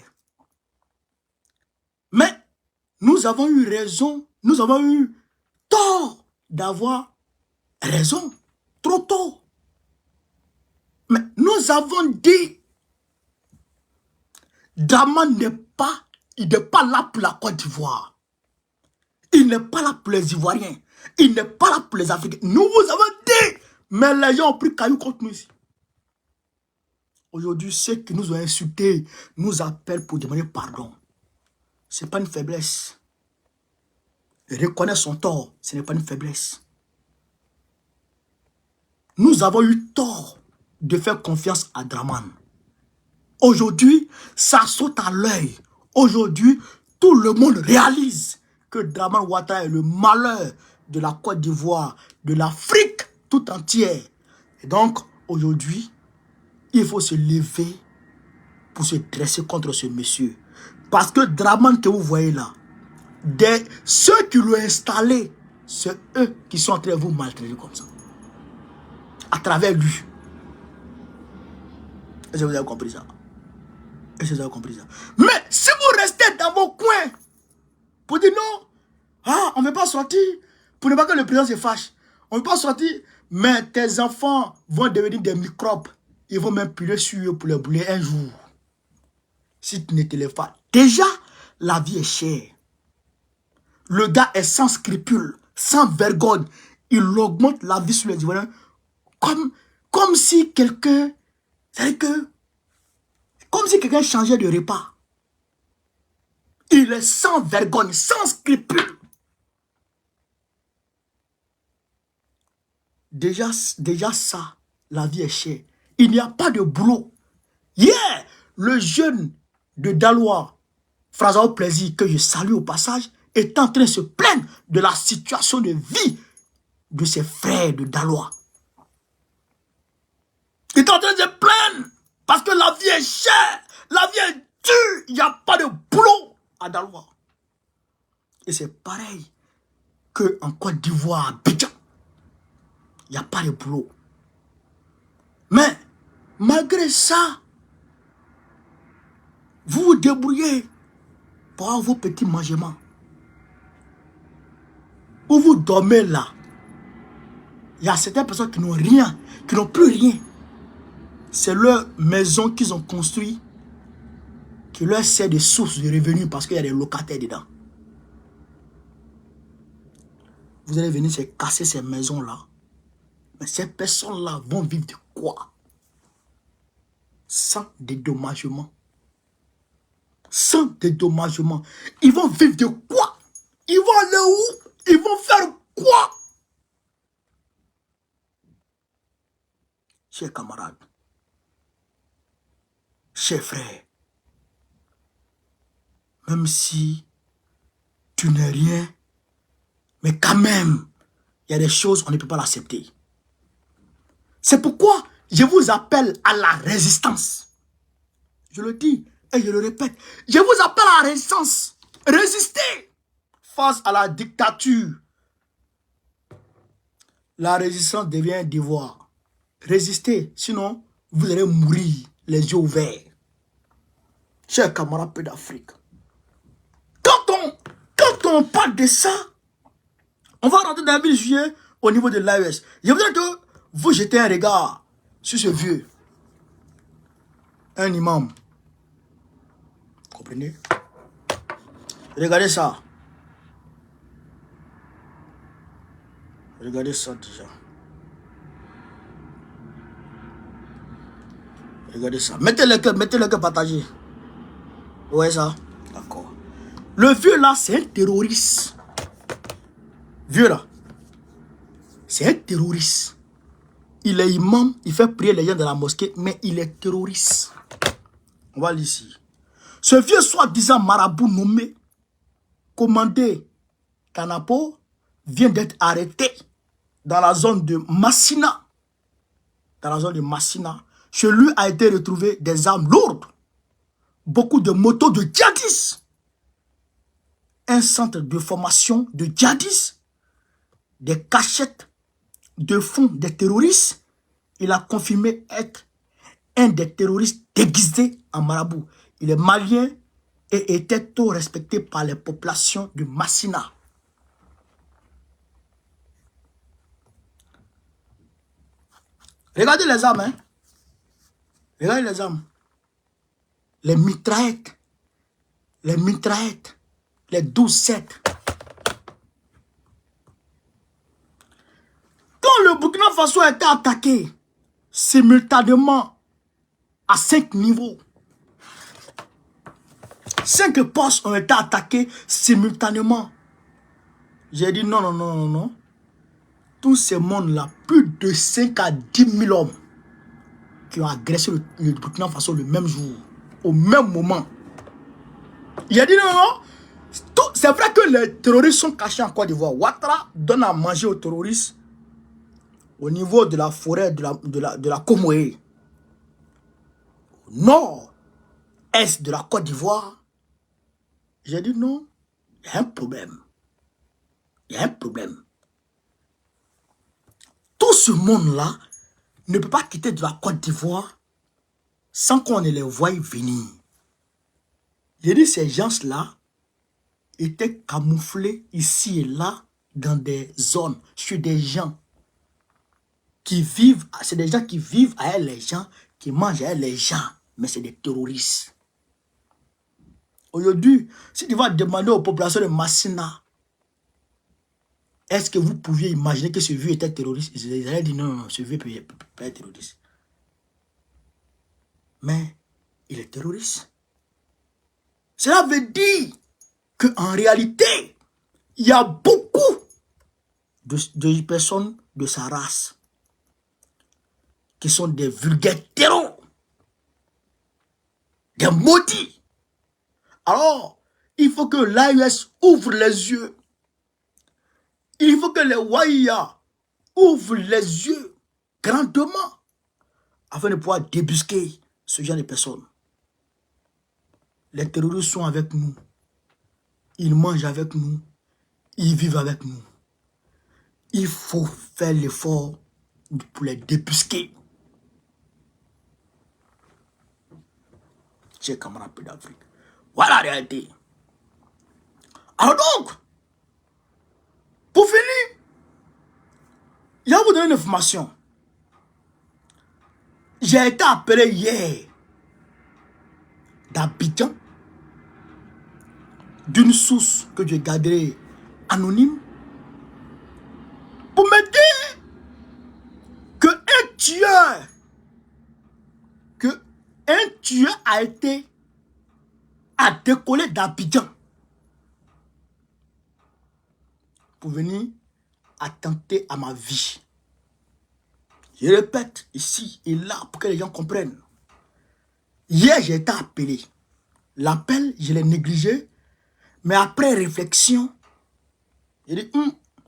Mais nous avons eu raison, nous avons eu tort d'avoir raison, trop tôt. Mais nous avons dit, Draman n'est pas là pour la Côte d'Ivoire. Il n'est pas là pour les Ivoiriens. Il n'est pas là pour les Africains. Nous vous avons dit, mais les gens ont pris caillou contre nous ici. Aujourd'hui, ceux qui nous ont insultés nous appellent pour demander pardon. Ce n'est pas une faiblesse. Reconnaître son tort, ce n'est pas une faiblesse. Nous avons eu tort de faire confiance à Draman. Aujourd'hui, ça saute à l'œil. Aujourd'hui, tout le monde réalise que Draman Ouattara est le malheur de la Côte d'Ivoire, de l'Afrique tout entière. Et donc, aujourd'hui, il faut se lever pour se dresser contre ce monsieur. Parce que Draman que vous voyez là, ceux qui l'ont installé, c'est eux qui sont en train de vous maltraiter comme ça. À travers lui. Est-ce que vous avez compris ça? Est-ce que vous avez compris ça? Mais si vous restez dans vos coins, pour dire non, on ne veut pas sortir, pour ne pas que le président se fâche, on ne veut pas sortir, mais tes enfants vont devenir des microbes. Ils vont même puler sur eux pour les brûler un jour. Si tu ne te lèves pas. Déjà, la vie est chère. Le gars est sans scrupules, sans vergogne. Il augmente la vie sur les Ivoiriens comme si quelqu'un... C'est-à-dire que... Comme si quelqu'un changeait de repas. Il est sans vergogne, sans scrupules. Déjà ça, la vie est chère. Il n'y a pas de boulot. Hier, le jeune de Daloa, Frazao Plaisir, que je salue au passage, est en train de se plaindre de la situation de vie de ses frères de Daloa. Il est en train de se plaindre parce que la vie est chère, la vie est dure, il n'y a pas de boulot à Daloa. Et c'est pareil qu'en Côte d'Ivoire, à Abidjan. Il n'y a pas de boulot. Mais, malgré ça, vous vous débrouillez pour avoir vos petits mangements. Où vous dormez là, il y a certaines personnes qui n'ont rien, qui n'ont plus rien. C'est leur maison qu'ils ont construite qui leur sert de source de revenus parce qu'il y a des locataires dedans. Vous allez venir se casser ces maisons-là. Mais ces personnes-là vont vivre de quoi? Sans dédommagement. Sans dédommagement. Ils vont vivre de quoi? Ils vont aller où? Ils vont faire quoi? Chers camarades, chers frères, même si tu n'es rien, mais quand même, il y a des choses, on ne peut pas l'accepter. C'est pourquoi je vous appelle à la résistance. Je le dis et je le répète. Je vous appelle à la résistance. Résistez face à la dictature. La résistance devient un devoir. Résistez, sinon vous allez mourir les yeux ouverts. Chers camarades peu d'Afrique, quand on parle de ça, on va rentrer dans le 10 juillet au niveau de l'AES. Je voudrais que vous jetez un regard sur ce vieux. Un imam. Vous comprenez? Regardez ça. Regardez ça déjà. Regardez ça. Mettez-le que partagez. Ouais ça. D'accord. Le vieux là, c'est un terroriste. Vieux là. C'est un terroriste. Il est imam, il fait prier les gens de la mosquée, mais il est terroriste. On va lire ici. Ce vieux soi-disant marabout nommé, commandé Kanapo, vient d'être arrêté dans la zone de Massina. Dans la zone de Massina. Chez lui a été retrouvé des armes lourdes, beaucoup de motos de djihadistes, un centre de formation de djihadistes, des cachettes de fonds des terroristes. Il a confirmé être un des terroristes déguisés en marabout. Il est malien et était trop respecté par les populations de Massina. Regardez les armes, hein. Regardez les armes. Les mitraillettes. Les mitraillettes. Les 12-7. Quand le Burkina Faso a été attaqué simultanément à 5 niveaux, 5 postes ont été attaqués simultanément. J'ai dit non, non, non, non, non. Tous ces mondes-là, plus de 5 à 10 000 hommes qui ont agressé le Burkina Faso le même jour, au même moment. J'ai dit non, non. C'est vrai que les terroristes sont cachés en Côte d'Ivoire. Ouattara donne à manger aux terroristes au niveau de la forêt de la Comoé. Au nord, est de la Côte d'Ivoire. J'ai dit non, il y a un problème. Il y a un problème. Tout ce monde-là ne peut pas quitter de la Côte d'Ivoire sans qu'on ne les voie venir. J'ai dit ces gens-là étaient camouflés ici et là dans des zones, sur des gens qui vivent, c'est des gens qui vivent avec les gens, qui mangent avec les gens, mais c'est des terroristes. Aujourd'hui, si tu vas demander aux populations de Massina, est-ce que vous pouviez imaginer que ce vieux était terroriste? Ils allaient dire non, ce vieux peut pas être terroriste. Mais il est terroriste. Cela veut dire qu'en réalité, il y a beaucoup de personnes de sa race qui sont des vulgaires terrors, des maudits. Alors, il faut que l'AUS ouvre les yeux. Il faut que les Waïa ouvrent les yeux grandement afin de pouvoir débusquer ce genre de personnes. Les terroristes sont avec nous. Ils mangent avec nous. Ils vivent avec nous. Il faut faire l'effort pour les débusquer. Chers camarades d'Afrique. Voilà la réalité. Alors donc, pour finir, je vais vous donner une information. J'ai été appelé hier d'Abidjan d'une source que je garderai anonyme pour me dire qu'un tueur a décollé d'Abidjan pour venir attenter à ma vie. Je répète ici et là pour que les gens comprennent. Hier, j'ai été appelé. L'appel, je l'ai négligé. Mais après réflexion, j'ai dit,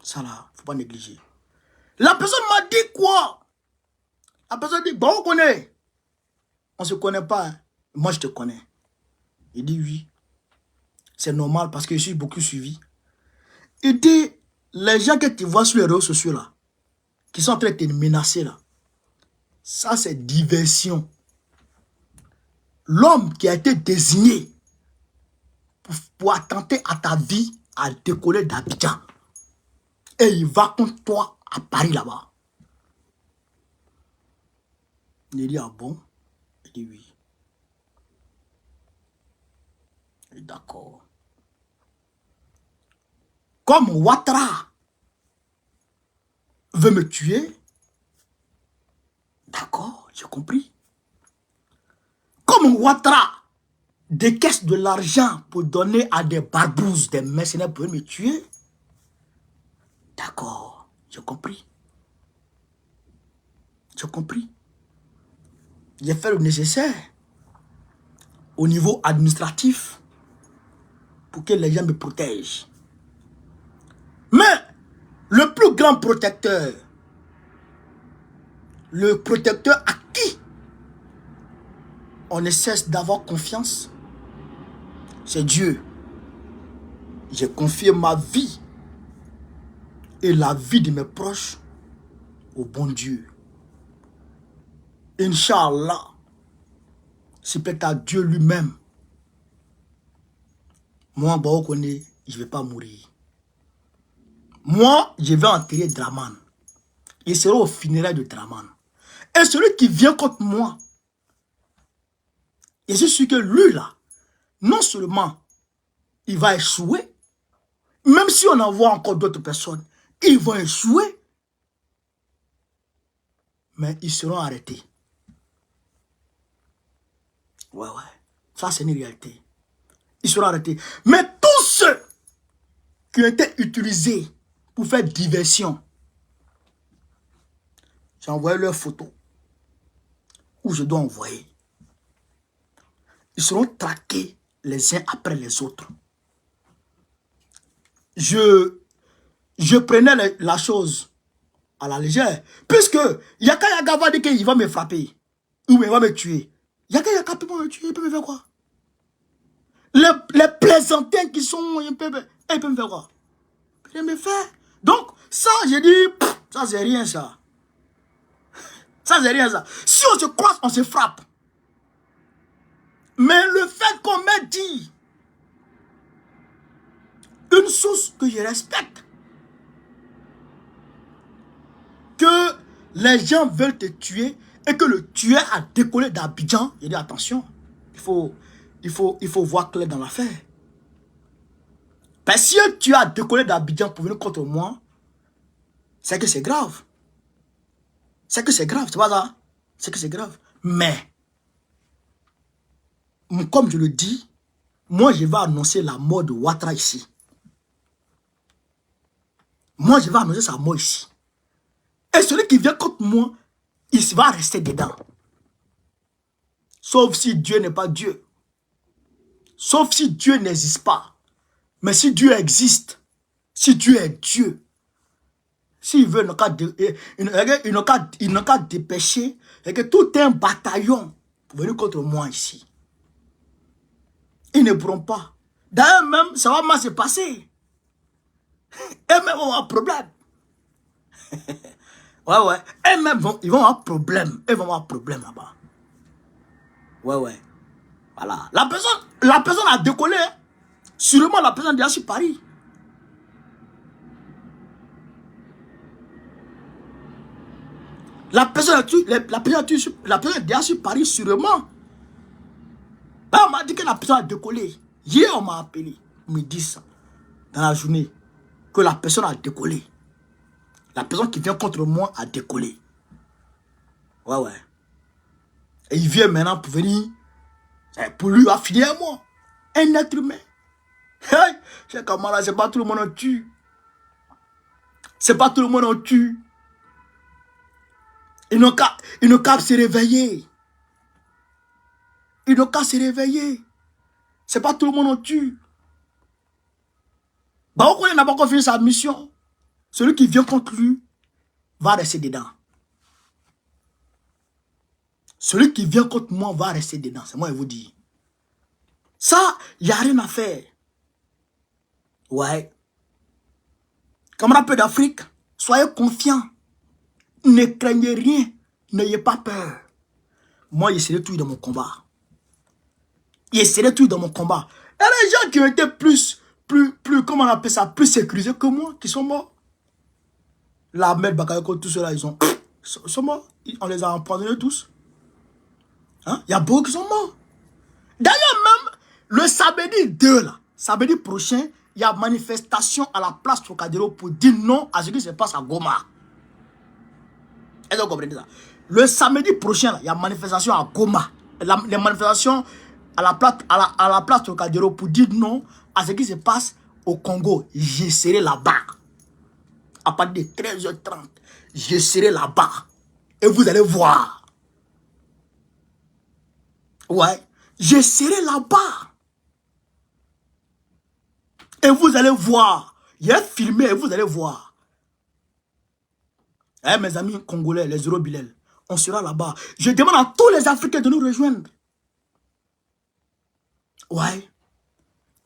ça là, faut pas négliger. La personne m'a dit quoi? La personne dit, bon, on connaît. On se connaît pas. Hein. Moi, je te connais. Il dit oui. C'est normal parce que je suis beaucoup suivi. Il dit, les gens que tu vois sur les réseaux sociaux là, qui sont en train de te menacer là, ça c'est diversion. L'homme qui a été désigné pour attenter à ta vie a décollé d'Abidjan. Et il va contre toi à Paris là-bas. Il dit, ah bon? Il dit oui. Il dit d'accord. Comme Ouattara veut me tuer, d'accord, j'ai compris. Comme Ouattara décaisse de l'argent pour donner à des barbouzes, des mercenaires pour me tuer, d'accord, j'ai compris. J'ai compris. J'ai fait le nécessaire au niveau administratif pour que les gens me protègent. Mais le plus grand protecteur, le protecteur à qui on ne cesse d'avoir confiance, c'est Dieu. J'ai confié ma vie et la vie de mes proches au bon Dieu. Inch'Allah, c'est peut-être à Dieu lui-même. Moi, je ne vais pas mourir. Moi, je vais enterrer Draman. Il sera au funérailles de Draman. Et celui qui vient contre moi, je suis sûr que lui là, non seulement il va échouer, même si on envoie encore d'autres personnes, ils vont échouer, mais ils seront arrêtés. Ouais. Ça, c'est une réalité. Ils seront arrêtés. Mais tous ceux qui ont été utilisés pour faire diversion, j'ai envoyé leurs photos. Où je dois envoyer. Ils seront traqués les uns après les autres. Je prenais la chose à la légère. Puisque Yaka Yaka va dire qu'il va me frapper. Ou il va me tuer. Yaka Yaka peut me tuer. Il peut me faire quoi? Les plaisantins qui sont... Ils peuvent me faire quoi? Ils peuvent me faire. Donc, ça, j'ai dit... Ça, c'est rien, ça. Ça, c'est rien, ça. Si on se croise, on se frappe. Mais le fait qu'on m'ait dit une source que je respecte, que les gens veulent te tuer et que le tueur a décollé d'Abidjan, j'ai dit attention, il faut il faut voir clair dans l'affaire. Parce que si tu as décollé d'Abidjan pour venir contre moi, c'est que c'est grave. C'est que c'est grave, c'est pas ça? C'est que c'est grave. Mais, comme je le dis, moi je vais annoncer la mort de Ouattara ici. Moi je vais annoncer sa mort ici. Et celui qui vient contre moi, il va rester dedans. Sauf si Dieu n'est pas Dieu. Sauf si Dieu n'existe pas. Mais si Dieu existe, si Dieu est Dieu, s'il veut, il n'a qu'à dépêcher et que tout un bataillon pour venir contre moi ici. Ils ne pourront pas. D'ailleurs même, ça va mal se passer. Eux-mêmes vont avoir un problème. Ouais. Eux-mêmes ils vont avoir un problème. Ils vont avoir un problème là-bas. Ouais. Voilà. La personne a décollé. Sûrement la personne est déjà sur Paris. La personne est déjà sur Paris, sûrement. Là, on m'a dit que la personne a décollé. Hier, on m'a appelé. On me dit ça. Dans la journée. Que la personne a décollé. La personne qui vient contre moi a décollé. Ouais. Et il vient maintenant pour venir. Pour lui affilier à moi. Un être humain. Hey, c'est comme là, c'est pas tout le monde on tue. C'est pas tout le monde on tue. Ils n'ont qu'à se réveiller. Ils n'ont qu'à se réveiller. C'est pas tout le monde on tue. Bah, on n'a pas encore fini sa mission. Celui qui vient contre lui va rester dedans. Celui qui vient contre moi va rester dedans. C'est moi, je vous dis. Ça, il n'y a rien à faire. Ouais. Camarades peu d'Afrique, soyez confiants. Ne craignez rien. N'ayez pas peur. Moi, je serai tout dans mon combat. Je serai tout dans mon combat. Et les gens qui ont été plus, comment on appelle ça, plus sécurisés que moi, qui sont morts. La Ahmed Bakayoko, tout cela, ils sont morts. On les a empoisonnés tous. Hein? Il y a beaucoup qui sont morts. D'ailleurs, même, le samedi 2, là, samedi prochain, il y a manifestation à la place Trocadéro pour dire non à ce qui se passe à Goma. Est-ce que vous comprenez ça? Le samedi prochain, là, il y a manifestation à Goma. Les manifestations à la place Trocadéro pour dire non à ce qui se passe au Congo. Je serai là-bas. À partir de 13h30, je serai là-bas. Et vous allez voir. Ouais. Je serai là-bas. Et vous allez voir. Il est filmé et vous allez voir. Eh, mes amis congolais, les Eurobilel, on sera là-bas. Je demande à tous les Africains de nous rejoindre. Ouais.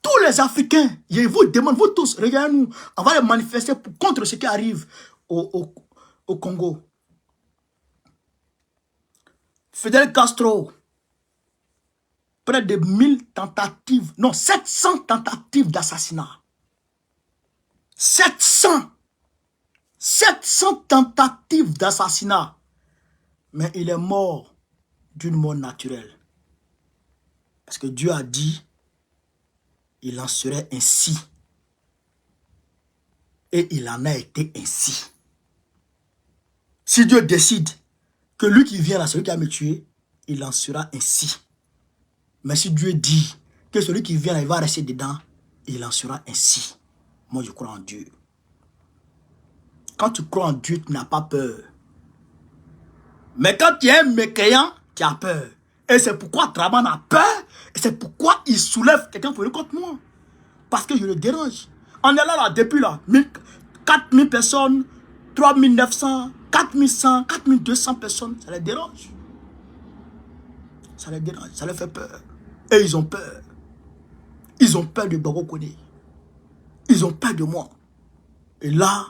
Tous les Africains, je vous demande, vous tous, regardez-nous. On va les manifester contre ce qui arrive au Congo. Fidel Castro. Près de 1000 tentatives, non, 700 tentatives d'assassinat. 700 tentatives d'assassinat. Mais il est mort d'une mort naturelle. Parce que Dieu a dit, il en serait ainsi. Et il en a été ainsi. Si Dieu décide que lui qui vient là, celui qui a me tué, il en sera ainsi. Mais si Dieu dit que celui qui vient là, il va rester dedans, il en sera ainsi. Moi, je crois en Dieu. Quand tu crois en Dieu, tu n'as pas peur. Mais quand tu es un mécréant, tu as peur. Et c'est pourquoi Draman a peur. Et c'est pourquoi il soulève quelqu'un pour venir contre moi. Parce que je le dérange. On est là, depuis là, 4000 personnes, 3900, 4100, 4200 personnes. Ça les dérange. Ça les dérange, ça les fait peur. Et ils ont peur. Ils ont peur de Babo Koné. Ils ont peur de moi. Et là,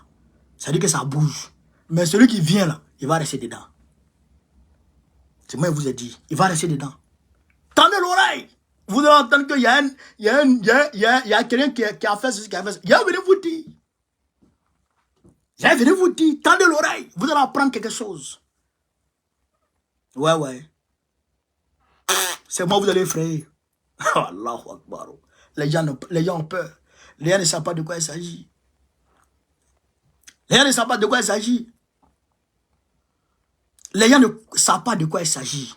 ça dit que ça bouge. Mais celui qui vient là, il va rester dedans. C'est moi qui vous ai dit. Il va rester dedans. Tendez l'oreille. Vous allez entendre qu'il y a quelqu'un qui a fait ceci, qui a fait ça. Je vais vous dire. Je vais vous dire. Tendez l'oreille. Vous allez apprendre quelque chose. Ouais. C'est moi vous allez effrayer. Allahu Akbar. Les gens ont peur. Les gens ne savent pas de quoi il s'agit. Les gens ne savent pas de quoi il s'agit. Les gens ne savent pas de quoi il s'agit.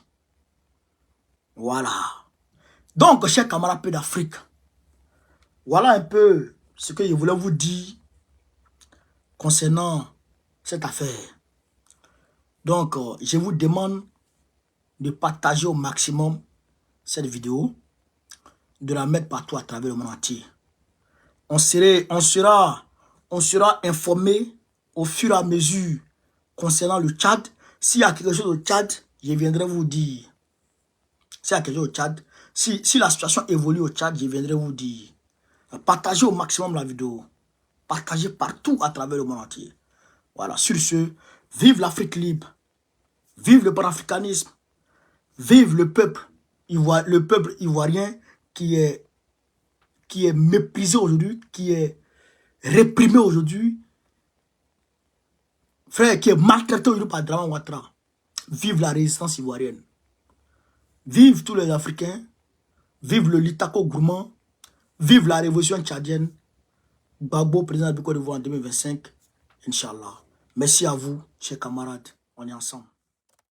Voilà. Donc, chers camarades peu d'Afrique, voilà un peu ce que je voulais vous dire concernant cette affaire. Donc, je vous demande de partager au maximum cette vidéo, de la mettre partout à travers le monde entier. On sera informé au fur et à mesure concernant le Tchad. S'il y a quelque chose au Tchad, je viendrai vous dire. S'il y a quelque chose au Tchad, si la situation évolue au Tchad, je viendrai vous dire. Partagez au maximum la vidéo. Partagez partout à travers le monde entier. Voilà, sur ce, vive l'Afrique libre. Vive le panafricanisme. Vive le peuple ivoirien qui est méprisé aujourd'hui, qui est réprimé aujourd'hui. Frère, qui est maltraité aujourd'hui par Draman Ouattara. Vive la résistance ivoirienne. Vive tous les Africains. Vive le Litako Gourmand. Vive la révolution tchadienne. Gbagbo, président de Côte d'Ivoire en 2025. Inch'Allah. Merci à vous, chers camarades. On est ensemble.